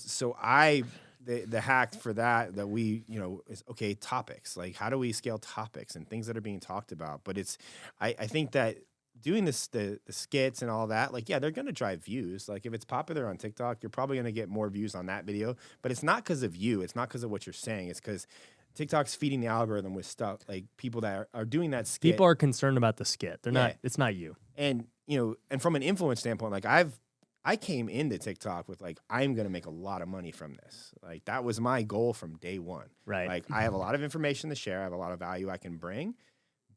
Speaker 3: the hack for that we, is, okay, topics. Like, how do we scale topics and things that are being talked about? But I think that doing the skits and all that, like, yeah, they're going to drive views. Like, if it's popular on TikTok, you're probably going to get more views on that video. But it's not because of you. It's not because of what you're saying. It's because TikTok's feeding the algorithm with stuff, like people that are doing that skit.
Speaker 1: People are concerned about the skit. They're not, it's not you.
Speaker 3: And, and from an influence standpoint, like I came into TikTok with like, I'm going to make a lot of money from this. Like, that was my goal from day one.
Speaker 1: Right.
Speaker 3: Like, I have a lot of information to share. I have a lot of value I can bring.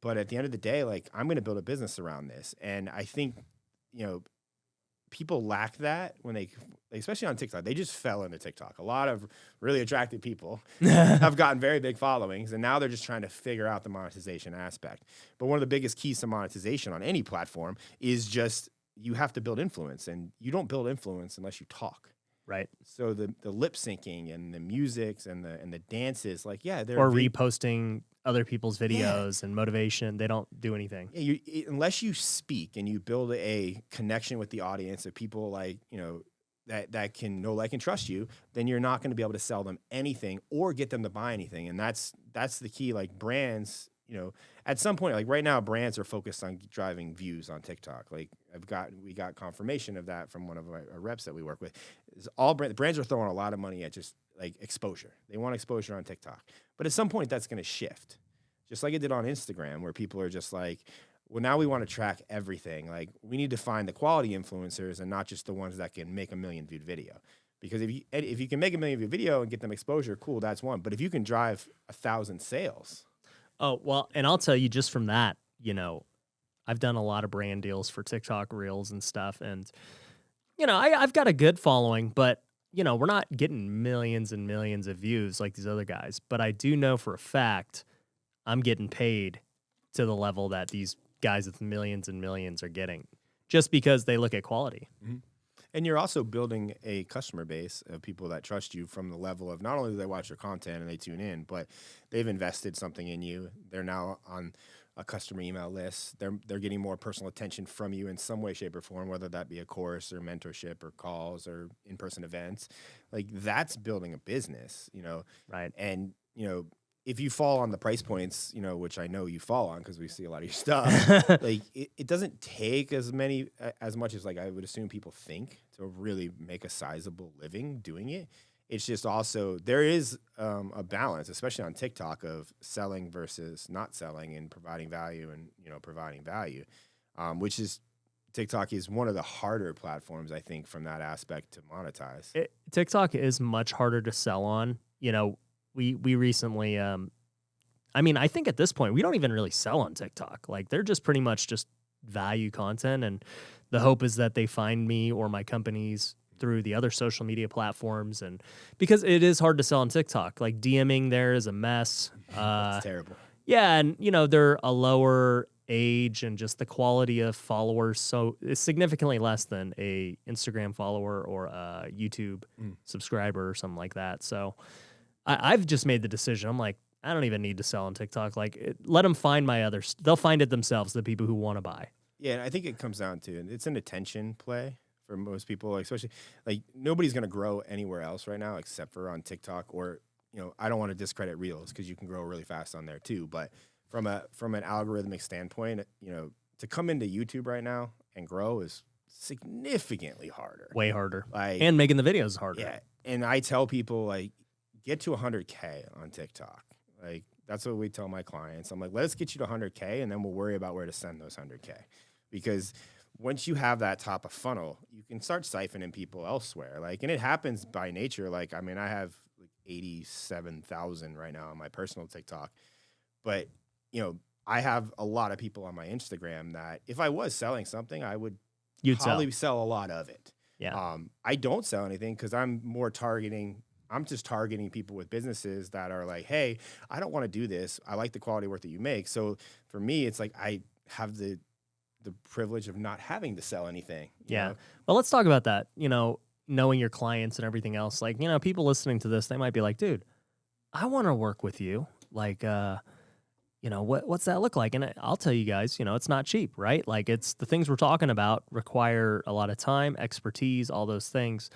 Speaker 3: But at the end of the day, like, I'm going to build a business around this. And I think, people lack that when they, especially on TikTok, they just fell into TikTok. A lot of really attractive people have gotten very big followings, and now they're just trying to figure out the monetization aspect. But one of the biggest keys to monetization on any platform is just you have to build influence, and you don't build influence unless you talk.
Speaker 1: Right.
Speaker 3: So the lip syncing and the musics and the dances, like, yeah, they're
Speaker 1: reposting other people's videos and motivation. They don't do anything.
Speaker 3: Yeah, unless you speak and you build a connection with the audience of people like, that can know, like, and trust you, then you're not going to be able to sell them anything or get them to buy anything. And that's the key. Like, brands, at some point, like right now, brands are focused on driving views on TikTok. Like, we got confirmation of that from one of our reps that we work with. Brands are throwing a lot of money at just like exposure. They want exposure on TikTok. But at some point, that's going to shift, just like it did on Instagram, where people are just like, well, now we want to track everything. Like, we need to find the quality influencers and not just the ones that can make a 1 million viewed video. Because if you can make a 1 million viewed video and get them exposure, cool, that's one. But if you can drive 1,000 sales.
Speaker 1: Oh, well, and I'll tell you just from that, I've done a lot of brand deals for TikTok Reels and stuff. And, I've got a good following, but, we're not getting millions and millions of views like these other guys. But I do know for a fact I'm getting paid to the level that these guys with millions and millions are getting just because they look at quality.
Speaker 3: Mm-hmm. And you're also building a customer base of people that trust you from the level of not only do they watch your content and they tune in, but they've invested something in you. They're now on a customer email list. They're getting more personal attention from you in some way, shape, or form, whether that be a course or mentorship or calls or in-person events. Like, that's building a business,
Speaker 1: Right.
Speaker 3: And, if you fall on the price points, which I know you fall on because we see a lot of your stuff, like it doesn't take as much as like I would assume people think to really make a sizable living doing it. It's just also there is a balance, especially on TikTok, of selling versus not selling and providing value and providing value, which is TikTok is one of the harder platforms, I think, from that aspect to monetize.
Speaker 1: TikTok is much harder to sell on. We recently, I think at this point, we don't even really sell on TikTok. Like, they're just pretty much just value content. And the hope is that they find me or my companies through the other social media platforms. And because it is hard to sell on TikTok, like DMing there is a mess.
Speaker 3: It's terrible.
Speaker 1: Yeah. And, they're a lower age and just the quality of followers. So it's significantly less than a Instagram follower or a YouTube subscriber or something like that. So I've just made the decision. I'm like, I don't even need to sell on TikTok. Like, let them find my others. They'll find it themselves, the people who want to buy.
Speaker 3: Yeah, and I think it comes down to it's an attention play for most people, like, especially like nobody's gonna grow anywhere else right now except for on TikTok or I don't want to discredit Reels because you can grow really fast on there too. But from an algorithmic standpoint, to come into YouTube right now and grow is significantly harder.
Speaker 1: Way harder.
Speaker 3: Like,
Speaker 1: and making the videos is harder.
Speaker 3: Yeah, and I tell people like get to 100K on TikTok. Like that's what we tell my clients. I'm like, let's get you to 100K, and then we'll worry about where to send those 100K, because once you have that top of funnel, you can start siphoning people elsewhere. Like, and it happens by nature. Like, I mean, I have like 87,000 right now on my personal TikTok, but I have a lot of people on my Instagram that if I was selling something, I would probably sell a lot of it.
Speaker 1: Yeah.
Speaker 3: I don't sell anything because I'm just targeting people with businesses that are like, hey, I don't want to do this. I like the quality of work that you make. So for me, it's like I have the privilege of not having to sell anything.
Speaker 1: Yeah. Well, let's talk about that. Knowing your clients and everything else. Like, people listening to this, they might be like, dude, I want to work with you. Like, what's that look like? And I'll tell you guys, it's not cheap, right? Like, it's the things we're talking about require a lot of time, expertise, all those things.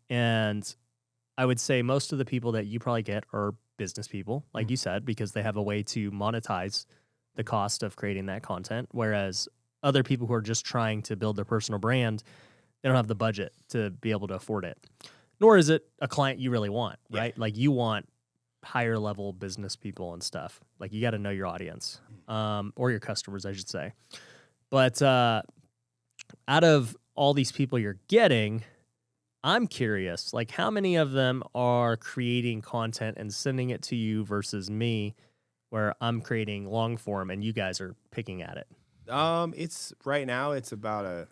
Speaker 1: And I would say most of the people that you probably get are business people, like you said, because they have a way to monetize the cost of creating that content. Whereas other people who are just trying to build their personal brand, they don't have the budget to be able to afford it. Nor is it a client you really want, right? Like, you want higher level business people and stuff. Like, you got to know your audience, or your customers, I should say. But out of all these people you're getting, I'm curious, like, how many of them are creating content and sending it to you versus me, where I'm creating long form and you guys are picking at it?
Speaker 3: It's right now it's about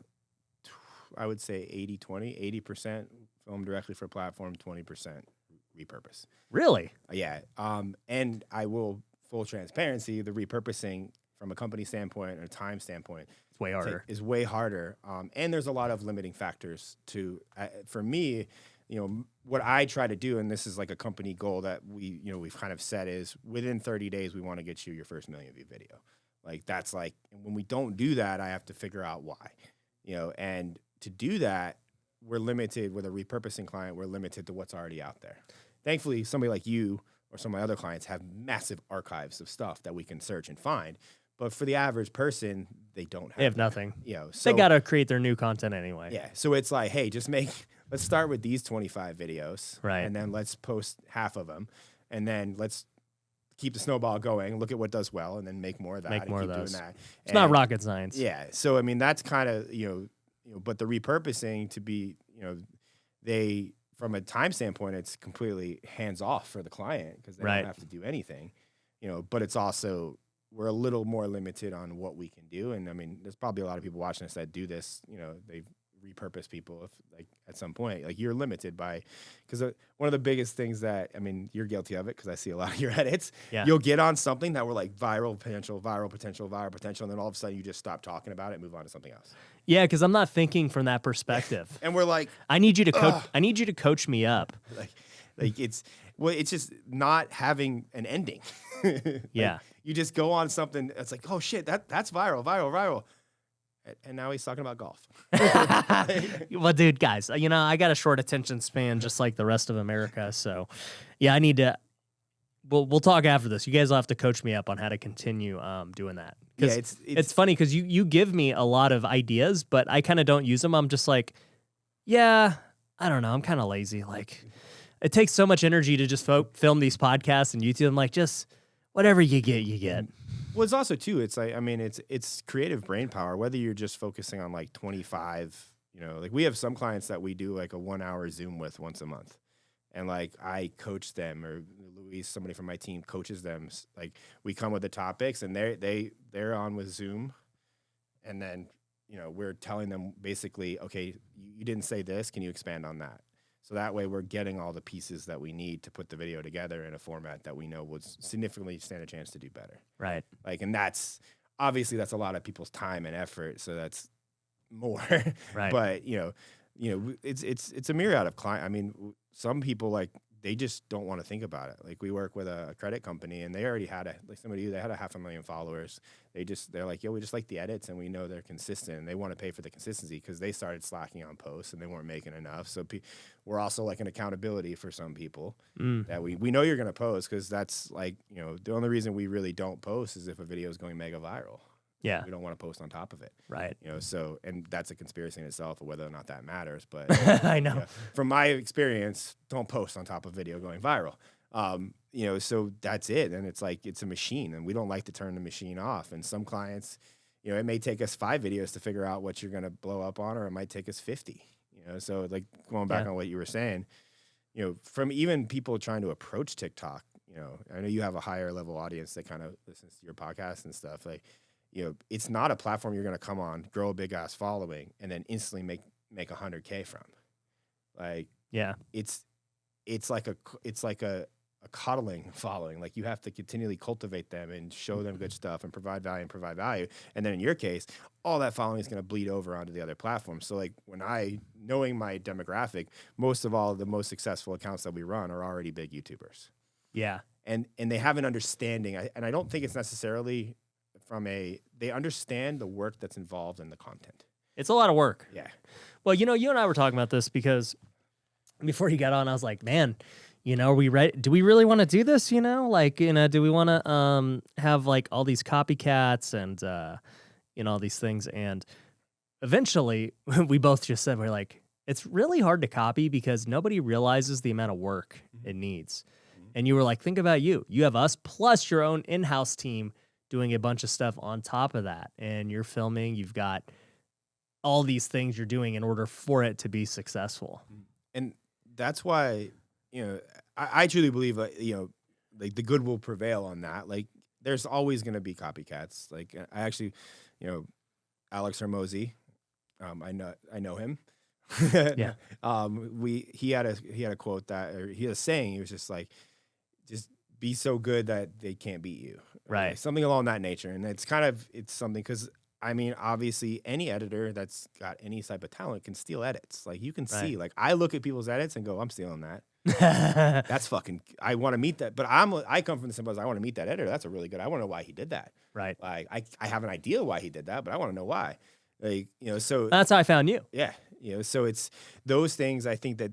Speaker 3: I would say 80-20, 80% film directly for platform, 20% repurpose.
Speaker 1: Really?
Speaker 3: Yeah. And I will, full transparency, the repurposing from a company standpoint and a time standpoint,
Speaker 1: It's way harder.
Speaker 3: Is way harder. And there's a lot of limiting factors to, for me, what I try to do, and this is like a company goal that we've kind of set, is within 30 days, we want to get you your first million view video. Like, that's like, when we don't do that, I have to figure out why, and to do that, we're limited with a repurposing client. We're limited to what's already out there. Thankfully, somebody like you or some of my other clients have massive archives of stuff that we can search and find. But for the average person, they don't have.
Speaker 1: They have nothing.
Speaker 3: So
Speaker 1: they got to create their new content anyway.
Speaker 3: Yeah. So it's like, hey, let's start with these 25 videos.
Speaker 1: Right.
Speaker 3: And then let's post half of them. And then let's keep the snowball going, look at what does well, and then make more of that.
Speaker 1: Make more of
Speaker 3: keep
Speaker 1: those.
Speaker 3: doing that.
Speaker 1: It's not rocket science.
Speaker 3: Yeah. So, I mean, that's kind of, but the repurposing to be, from a time standpoint, it's completely hands off for the client because they don't have to do anything, but it's also, we're a little more limited on what we can do. And I mean, there's probably a lot of people watching us that do this, they repurpose people at some point. Like, you're limited by, because one of the biggest things that, I mean, you're guilty of it because I see a lot of your edits.
Speaker 1: Yeah.
Speaker 3: You'll get on something that we're like viral potential, and then all of a sudden you just stop talking about it and move on to something else.
Speaker 1: Yeah, because I'm not thinking from that perspective.
Speaker 3: And we're like,
Speaker 1: I need you to coach. I need you to coach me up.
Speaker 3: like it's just not having an ending.
Speaker 1: Yeah.
Speaker 3: You just go on something. It's like, oh shit, that's viral. And now he's talking about golf.
Speaker 1: Well, dude, guys, I got a short attention span just like the rest of America. So, yeah, I need to. We'll talk after this. You guys will have to coach me up on how to continue doing that.
Speaker 3: Yeah,
Speaker 1: it's funny because you give me a lot of ideas, but I kind of don't use them. I'm just like, yeah, I don't know. I'm kind of lazy. Like, it takes so much energy to just film these podcasts and YouTube. I'm like, just whatever you get, you get.
Speaker 3: Well, it's also too, it's like, I mean, it's creative brain power, whether you're just focusing on like 25, like we have some clients that we do like a 1 hour Zoom with once a month. And like, I coach them, or Luis, somebody from my team, coaches them. Like, we come with the topics and they're on with Zoom. And then, we're telling them basically, okay, you didn't say this. Can you expand on that? So that way we're getting all the pieces that we need to put the video together in a format that we know would significantly stand a chance to do better.
Speaker 1: Right.
Speaker 3: Like, and that's obviously that's a lot of people's time and effort. So that's more.
Speaker 1: Right.
Speaker 3: But, it's a myriad of clients. I mean, some people like they just don't want to think about it. Like, we work with a credit company, and they already had they had 500,000 followers. They're like, yo, we just like the edits, and we know they're consistent, and they want to pay for the consistency because they started slacking on posts and they weren't making enough. So we're also like an accountability for some people that we know you're going to post, because that's like, the only reason we really don't post is if a video is going mega viral.
Speaker 1: Yeah.
Speaker 3: We don't want to post on top of it.
Speaker 1: Right.
Speaker 3: So, and that's a conspiracy in itself of whether or not that matters. But
Speaker 1: I know.
Speaker 3: From my experience, don't post on top of video going viral. So that's it. And it's like, it's a machine, and we don't like to turn the machine off. And some clients, it may take us 5 videos to figure out what you're going to blow up on, or it might take us 50, so like going back on what you were saying, from even people trying to approach TikTok, I know you have a higher level audience that kind of listens to your podcast and stuff. Like, it's not a platform you're going to come on, grow a big ass following, and then instantly make 100K from. Like, yeah, it's like a coddling following. Like, you have to continually cultivate them and show them good stuff and provide value. And then in your case, all that following is going to bleed over onto the other platforms. So like, knowing my demographic, most of all the most successful accounts that we run are already big YouTubers.
Speaker 1: Yeah.
Speaker 3: And they have an understanding, and I don't think it's necessarily they understand the work that's involved in the content.
Speaker 1: It's a lot of work.
Speaker 3: Yeah.
Speaker 1: Well, you and I were talking about this because before you got on, I was like, man, are we ready? Do we really want to do this? Do we want to have like all these copycats and all these things? And eventually we both just said, we're like, it's really hard to copy because nobody realizes the amount of work it needs. And you were like, think about you. You have us plus your own in-house team doing a bunch of stuff on top of that. And you're filming, you've got all these things you're doing in order for it to be successful.
Speaker 3: And that's why, I truly believe, like the good will prevail on that. Like, there's always going to be copycats. Like, I actually, Alex Hermosi, I know him.
Speaker 1: Yeah.
Speaker 3: He had a quote he had a saying. He was just like, just be so good that they can't beat you.
Speaker 1: Right.
Speaker 3: Something along that nature. And it's something, because I mean, obviously any editor that's got any type of talent can steal edits. Like, you can see, like, I look at people's edits and go, I'm stealing that. That's fucking, I want to meet that. But I come from the simple as, I want to meet that editor. That's a really good, I want to know why he did that.
Speaker 1: Right.
Speaker 3: Like, I have an idea why he did that, but I want to know why. Like, so
Speaker 1: that's how I found you.
Speaker 3: Yeah. So it's those things, I think that,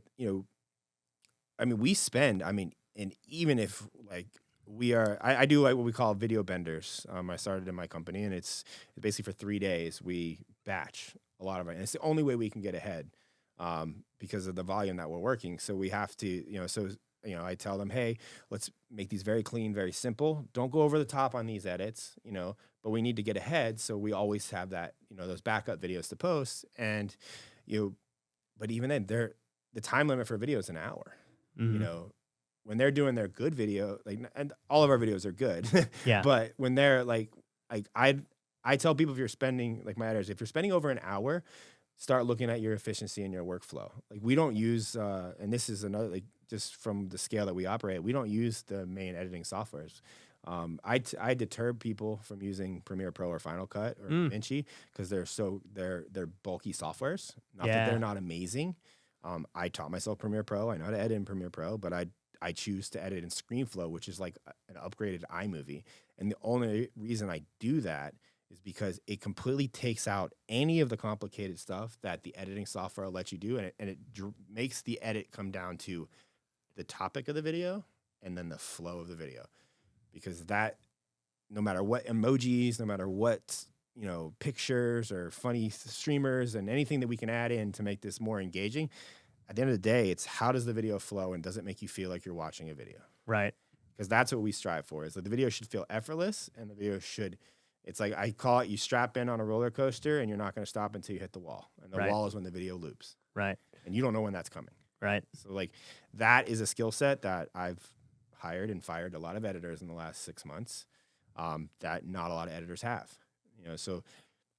Speaker 3: we spend, and even if like I do like what we call video benders. I started in my company, and it's basically for 3 days we batch a lot of it. And it's the only way we can get ahead because of the volume that we're working. So we have to, I tell them, hey, let's make these very clean, very simple. Don't go over the top on these edits, but we need to get ahead. So we always have that, those backup videos to post. And, but even then, the time limit for a video is an hour. When they're doing their good video, like, and all of our videos are good.
Speaker 1: Yeah.
Speaker 3: But when they're like I tell people, if you're spending, like my editors, if you're spending over an hour, start looking at your efficiency and your workflow. Like, we don't use, and this is another, like, just from the scale that we operate, we don't use the main editing softwares. I deter people from using Premiere Pro or Final Cut or DaVinci because they're bulky softwares. Not that they're not amazing. I taught myself Premiere Pro. I know how to edit in Premiere Pro, but I choose to edit in ScreenFlow, which is like an upgraded iMovie. And the only reason I do that is because it completely takes out any of the complicated stuff that the editing software lets you do, and it makes the edit come down to the topic of the video and then the flow of the video. Because that, no matter what emojis, no matter what, pictures or funny streamers and anything that we can add in to make this more engaging, at the end of the day, it's how does the video flow, and does it make you feel like you're watching a video?
Speaker 1: Right.
Speaker 3: Because that's what we strive for, is that the video should feel effortless, and the video should, it's like, I call it, you strap in on a roller coaster and you're not going to stop until you hit the wall. And the wall is when the video loops.
Speaker 1: Right.
Speaker 3: And you don't know when that's coming.
Speaker 1: Right.
Speaker 3: So like, that is a skill set that I've hired and fired a lot of editors in the last 6 months that not a lot of editors have. So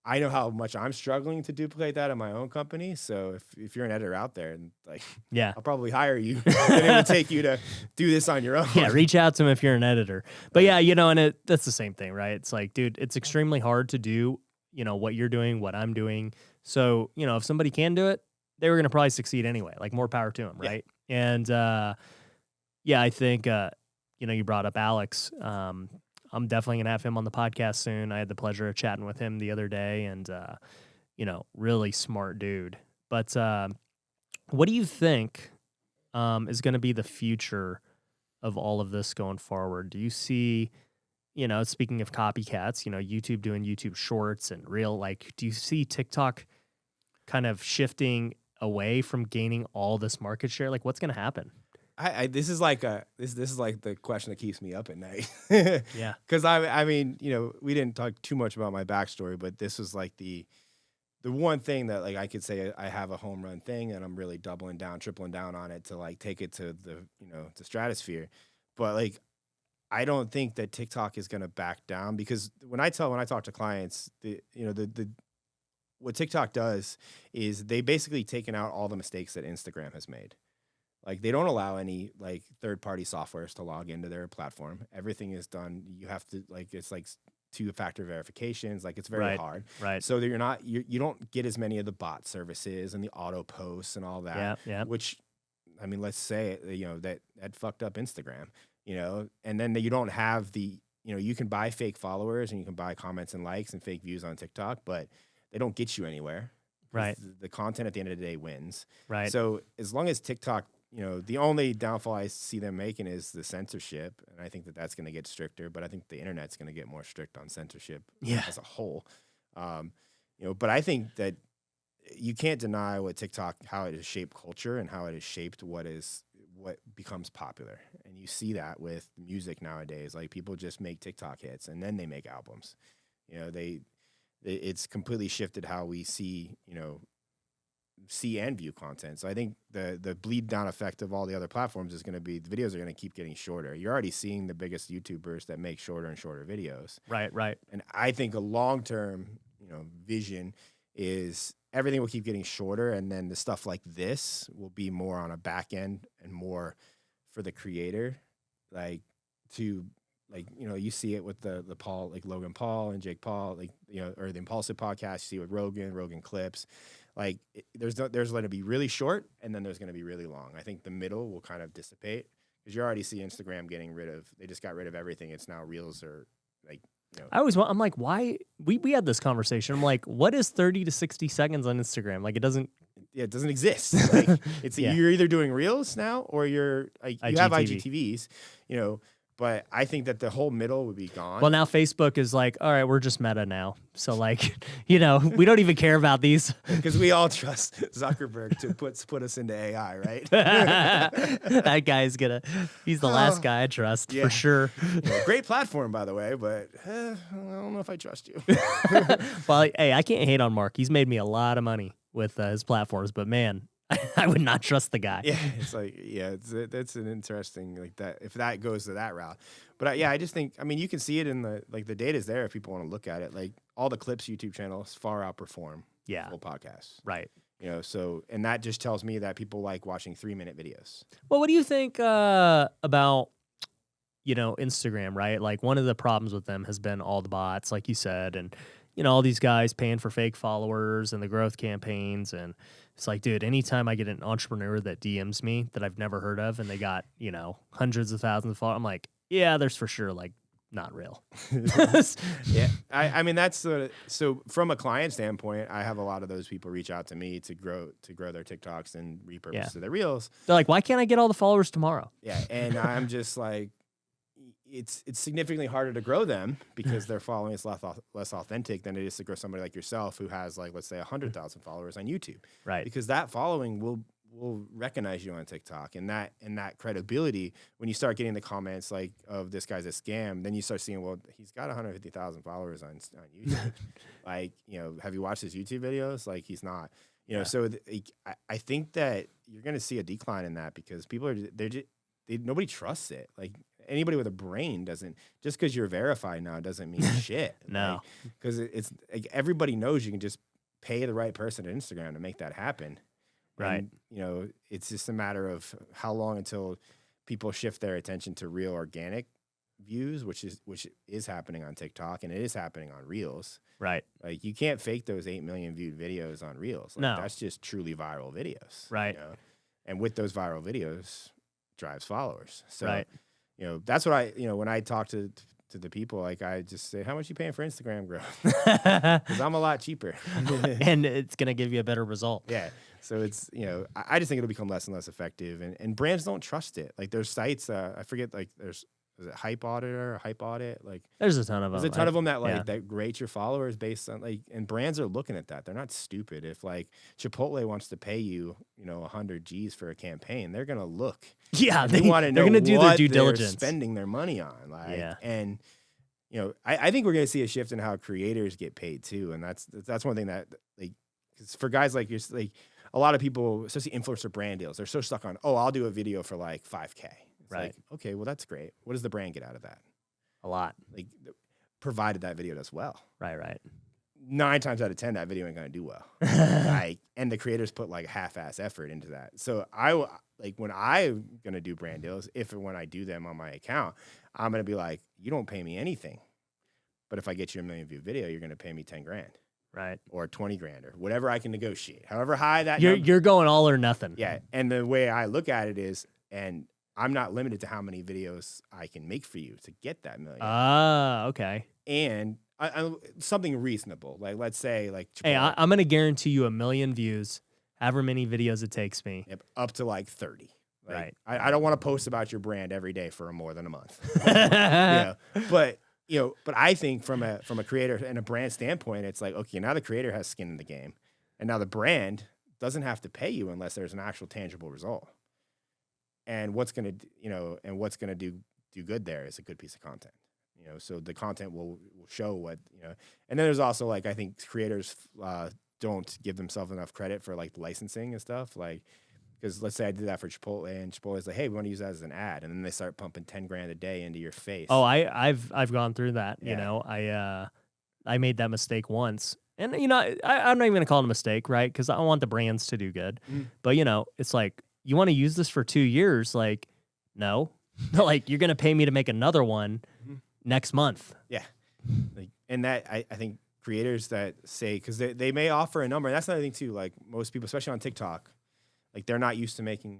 Speaker 3: I know how much I'm struggling to duplicate that in my own company. So if you're an editor out there, and like, I'll probably hire you, and it would take you to do this on your own.
Speaker 1: Yeah, reach out to him if you're an editor. But yeah, and that's the same thing, right? It's like, dude, it's extremely hard to do, what you're doing, what I'm doing. So, if somebody can do it, they were going to probably succeed anyway. Like, more power to them, right? And Yeah, I think you brought up Alex. I'm definitely gonna have him on the podcast soon. I had the pleasure of chatting with him the other day, and really smart dude. But what do you think is going to be the future of all of this going forward? Do you see, speaking of copycats, YouTube doing YouTube Shorts and Reel, like, do you see TikTok kind of shifting away from gaining all this market share? Like, what's going to happen?
Speaker 3: This is like the question that keeps me up at night.
Speaker 1: Yeah.
Speaker 3: Because I mean, we didn't talk too much about my backstory, but this was like the one thing that like I could say I have a home run thing, and I'm really tripling down on it to like take it to the the stratosphere. But like, I don't think that TikTok is going to back down, because when I talk to clients, what TikTok does is they basically taken out all the mistakes that Instagram has made. Like, they don't allow any like third-party softwares to log into their platform. Everything is done. You have to it's like two-factor verifications. Like, it's very hard.
Speaker 1: Right.
Speaker 3: So that you don't get as many of the bot services and the auto posts and all that.
Speaker 1: Yeah.
Speaker 3: Which, I mean, let's say that fucked up Instagram. And then you don't have the you can buy fake followers and you can buy comments and likes and fake views on TikTok, but they don't get you anywhere.
Speaker 1: Right.
Speaker 3: The content at the end of the day wins.
Speaker 1: Right.
Speaker 3: So as long as TikTok, the only downfall I see them making is the censorship, and I think that that's going to get stricter. But I think the internet's going to get more strict on censorship as a whole. But I think that you can't deny how it has shaped culture and how it has shaped what becomes popular. And you see that with music nowadays. Like, people just make TikTok hits and then they make albums. It's completely shifted how we see and view content. So I think the bleed down effect of all the other platforms is going to be the videos are going to keep getting shorter. You're already seeing the biggest YouTubers that make shorter and shorter videos.
Speaker 1: Right.
Speaker 3: And I think a long-term, vision is everything will keep getting shorter, and then the stuff like this will be more on a back end and more for the creator, you see it with the Paul, like Logan Paul and Jake Paul, or the Impulsive podcast. You see it with Rogan Clips. Like, there's going to be really short, and then there's going to be really long. I think the middle will kind of dissipate, because you already see Instagram they just got rid of everything. It's now Reels, or
Speaker 1: I'm like, why? We had this conversation. I'm like, what is 30 to 60 seconds on Instagram? Like, it doesn't
Speaker 3: exist. Like, it's you're either doing Reels now, or you're like, you have IGTVs, But I think that the whole middle would be gone.
Speaker 1: Well, now Facebook is like, all right, we're just Meta now. So, like, we don't even care about these.
Speaker 3: Because we all trust Zuckerberg to put us into AI, right?
Speaker 1: That guy's he's the last guy I trust, for sure.
Speaker 3: Great platform, by the way, but I don't know if I trust you.
Speaker 1: Well, hey, I can't hate on Mark. He's made me a lot of money with his platforms, but man, I would not trust the guy.
Speaker 3: Yeah, it's like, that's an interesting, like, that if that goes to that route. But I just think, I mean, you can see it in the data's there if people want to look at it. Like, all the Clips YouTube channels far outperform full podcasts.
Speaker 1: Right.
Speaker 3: So, and that just tells me that people like watching 3-minute videos.
Speaker 1: Well, what do you think about, Instagram, right? Like, one of the problems with them has been all the bots, like you said, and, all these guys paying for fake followers and the growth campaigns. And it's like, dude, anytime I get an entrepreneur that DMs me that I've never heard of and they got, hundreds of thousands of followers, I'm like, yeah, there's for sure, like, not real.
Speaker 3: Yeah. I mean, that's so from a client standpoint, I have a lot of those people reach out to me to grow their TikToks and repurpose to their Reels.
Speaker 1: They're like, why can't I get all the followers tomorrow?
Speaker 3: Yeah. And I'm just like, it's significantly harder to grow them because their following is less authentic than it is to grow somebody like yourself who has, like, let's say 100,000 followers on YouTube.
Speaker 1: Right.
Speaker 3: Because that following will recognize you on TikTok, and that credibility, when you start getting the comments like of this guy's a scam, then you start seeing, well, he's got 150,000 followers on YouTube. Like, have you watched his YouTube videos? Like, he's not, so I think that you're going to see a decline in that because people nobody trusts it. Like, anybody with a brain doesn't, just because you're verified now doesn't mean shit.
Speaker 1: No.
Speaker 3: Because it's like, everybody knows you can just pay the right person at Instagram to make that happen.
Speaker 1: Right.
Speaker 3: And, it's just a matter of how long until people shift their attention to real organic views, which is happening on TikTok, and it is happening on Reels.
Speaker 1: Right.
Speaker 3: Like, you can't fake those 8 million viewed videos on Reels. Like,
Speaker 1: no.
Speaker 3: That's just truly viral videos.
Speaker 1: Right.
Speaker 3: And with those viral videos, drives followers. So,
Speaker 1: Right.
Speaker 3: That's what when I talk to the people, like I just say, how much you paying for Instagram growth? Because I'm a lot cheaper.
Speaker 1: And it's going to give you a better result.
Speaker 3: Yeah. So it's, I just think it'll become less and less effective, and brands don't trust it. Like there's sites, I forget, like is it Hype Auditor or Hype Audit? Like
Speaker 1: There's a ton of them.
Speaker 3: there's a ton of them that
Speaker 1: yeah.
Speaker 3: that rate your followers based on and brands are looking at that. They're not stupid. If like Chipotle wants to pay you, 100 G's for a campaign, they're going to look.
Speaker 1: Yeah.
Speaker 3: They want to know
Speaker 1: they're going to do their due
Speaker 3: they're
Speaker 1: diligence.
Speaker 3: spending their money on.
Speaker 1: Yeah.
Speaker 3: And I think we're going to see a shift in how creators get paid too. And that's one thing that cause for guys like you're like a lot of people, especially influencer brand deals, they're so stuck on, I'll do a video for like 5K. It's
Speaker 1: right.
Speaker 3: like, okay, well, that's great. What does the brand get out of that?
Speaker 1: A lot.
Speaker 3: Like, provided that video does well.
Speaker 1: Right.
Speaker 3: 9 times out of 10, that video ain't gonna do well. And the creators put like half-ass effort into that. So when I'm gonna do brand deals, if and when I do them on my account, I'm gonna be like, you don't pay me anything, but if I get you a 1 million view video, you're gonna pay me 10 grand.
Speaker 1: Right.
Speaker 3: Or 20 grand or whatever I can negotiate. However high that
Speaker 1: you're going all or nothing.
Speaker 3: Yeah. And the way I look at it is, and I'm not limited to how many videos I can make for you to get that 1 million.
Speaker 1: Okay.
Speaker 3: And something reasonable. Like, let's say, like,
Speaker 1: Hey, I'm going to guarantee you 1 million views, however many videos it takes me.
Speaker 3: Yep, up to like 30. Like,
Speaker 1: right.
Speaker 3: I don't want to post about your brand every day for more than a month. But I think from a creator and a brand standpoint, it's like, okay, now the creator has skin in the game, and now the brand doesn't have to pay you unless there's an actual tangible result. And what's gonna do good there is a good piece of content. So the content will show what. And then there's also like I think creators don't give themselves enough credit for like licensing and stuff. Like, because let's say I did that for Chipotle, and Chipotle's like, hey, we want to use that as an ad, and then they start pumping 10 grand a day into your face.
Speaker 1: Oh, I've gone through that.
Speaker 3: Yeah.
Speaker 1: I made that mistake once, and I'm not even gonna call it a mistake, right? Because I want the brands to do good. But it's like, you want to use this for 2 years? Like, no, like you're gonna pay me to make another one next month.
Speaker 3: Yeah, and that I think creators that say, because they may offer a number, and that's another thing too. Like most people, especially on TikTok, like they're not used to making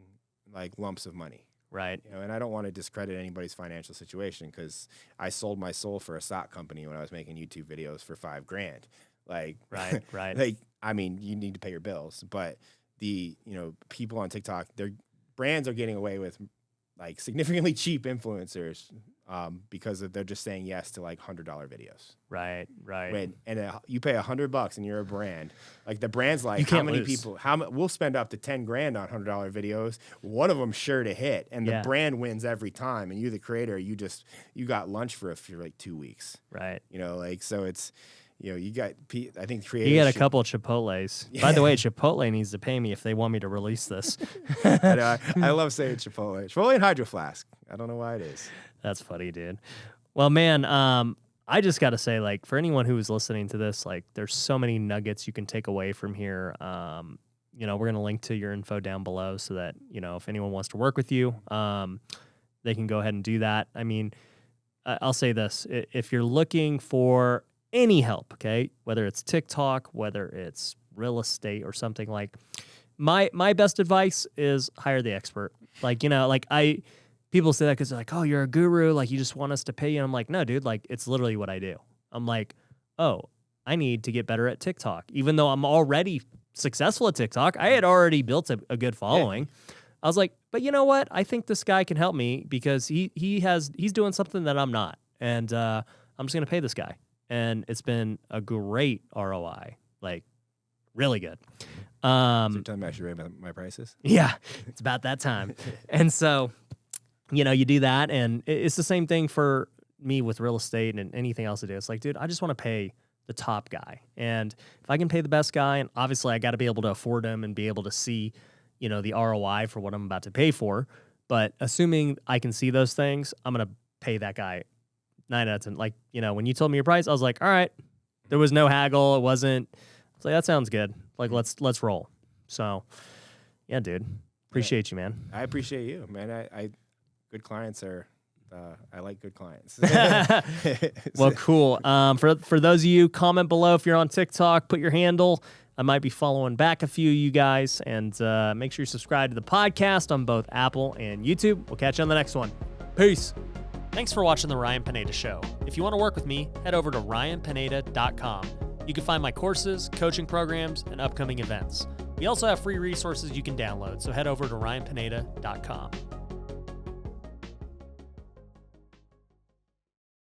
Speaker 3: like lumps of money.
Speaker 1: Right.
Speaker 3: And I don't want to discredit anybody's financial situation, because I sold my soul for a sock company when I was making YouTube videos for $5 grand. Like,
Speaker 1: right.
Speaker 3: like, I mean, you need to pay your bills, but the, people on TikTok, their brands are getting away with like significantly cheap influencers because they're just saying yes to like $100 videos.
Speaker 1: Right.
Speaker 3: You pay $100 and you're a brand. Like the brand's like,
Speaker 1: how
Speaker 3: many people? We'll spend up to 10 grand on $100 videos. One of them sure to hit, and the brand wins every time. And you, the creator, you got lunch for like 2 weeks.
Speaker 1: Right.
Speaker 3: So it's. You got. I think creators.
Speaker 1: You got a couple of Chipotles. Yeah. By the way, Chipotle needs to pay me if they want me to release this.
Speaker 3: I love saying Chipotle. Chipotle and Hydro Flask. I don't know why it is.
Speaker 1: That's funny, dude. Well, man, I just got to say, like, for anyone who is listening to this, like, there's so many nuggets you can take away from here. We're going to link to your info down below so that, if anyone wants to work with you, they can go ahead and do that. I mean, I'll say this. If you're looking for any help, okay, whether it's TikTok, whether it's real estate or something, like, my best advice is hire the expert. Like, people say that because they're like, oh, you're a guru, like you just want us to pay you. And I'm like, no, dude, like it's literally what I do. I'm like, oh, I need to get better at TikTok. Even though I'm already successful at TikTok, I had already built a good following. Yeah. I was like, but you know what? I think this guy can help me because he's doing something that I'm not. And I'm just going to pay this guy. And it's been a great ROI, like really good.
Speaker 3: Time I should raise my prices.
Speaker 1: Yeah, it's about that time. And so, you do that, and it's the same thing for me with real estate and anything else to do. It's like, dude, I just want to pay the top guy. And if I can pay the best guy, and obviously I got to be able to afford him and be able to see, the ROI for what I'm about to pay for. But assuming I can see those things, I'm going to pay that guy 9 out of 10. Like, when you told me your price, I was like, all right, there was no haggle. It wasn't, I was like, that sounds good. Like, let's roll. So yeah, dude, appreciate you, man.
Speaker 3: I appreciate you, man. I good clients are, I like good clients.
Speaker 1: Well, cool. For those of you, comment below if you're on TikTok, put your handle. I might be following back a few of you guys, and make sure you subscribe to the podcast on both Apple and YouTube. We'll catch you on the next one. Peace. Thanks for watching The Ryan Pineda Show. If you want to work with me, head over to ryanpineda.com. You can find my courses, coaching programs, and upcoming events. We also have free resources you can download, so head over to ryanpineda.com.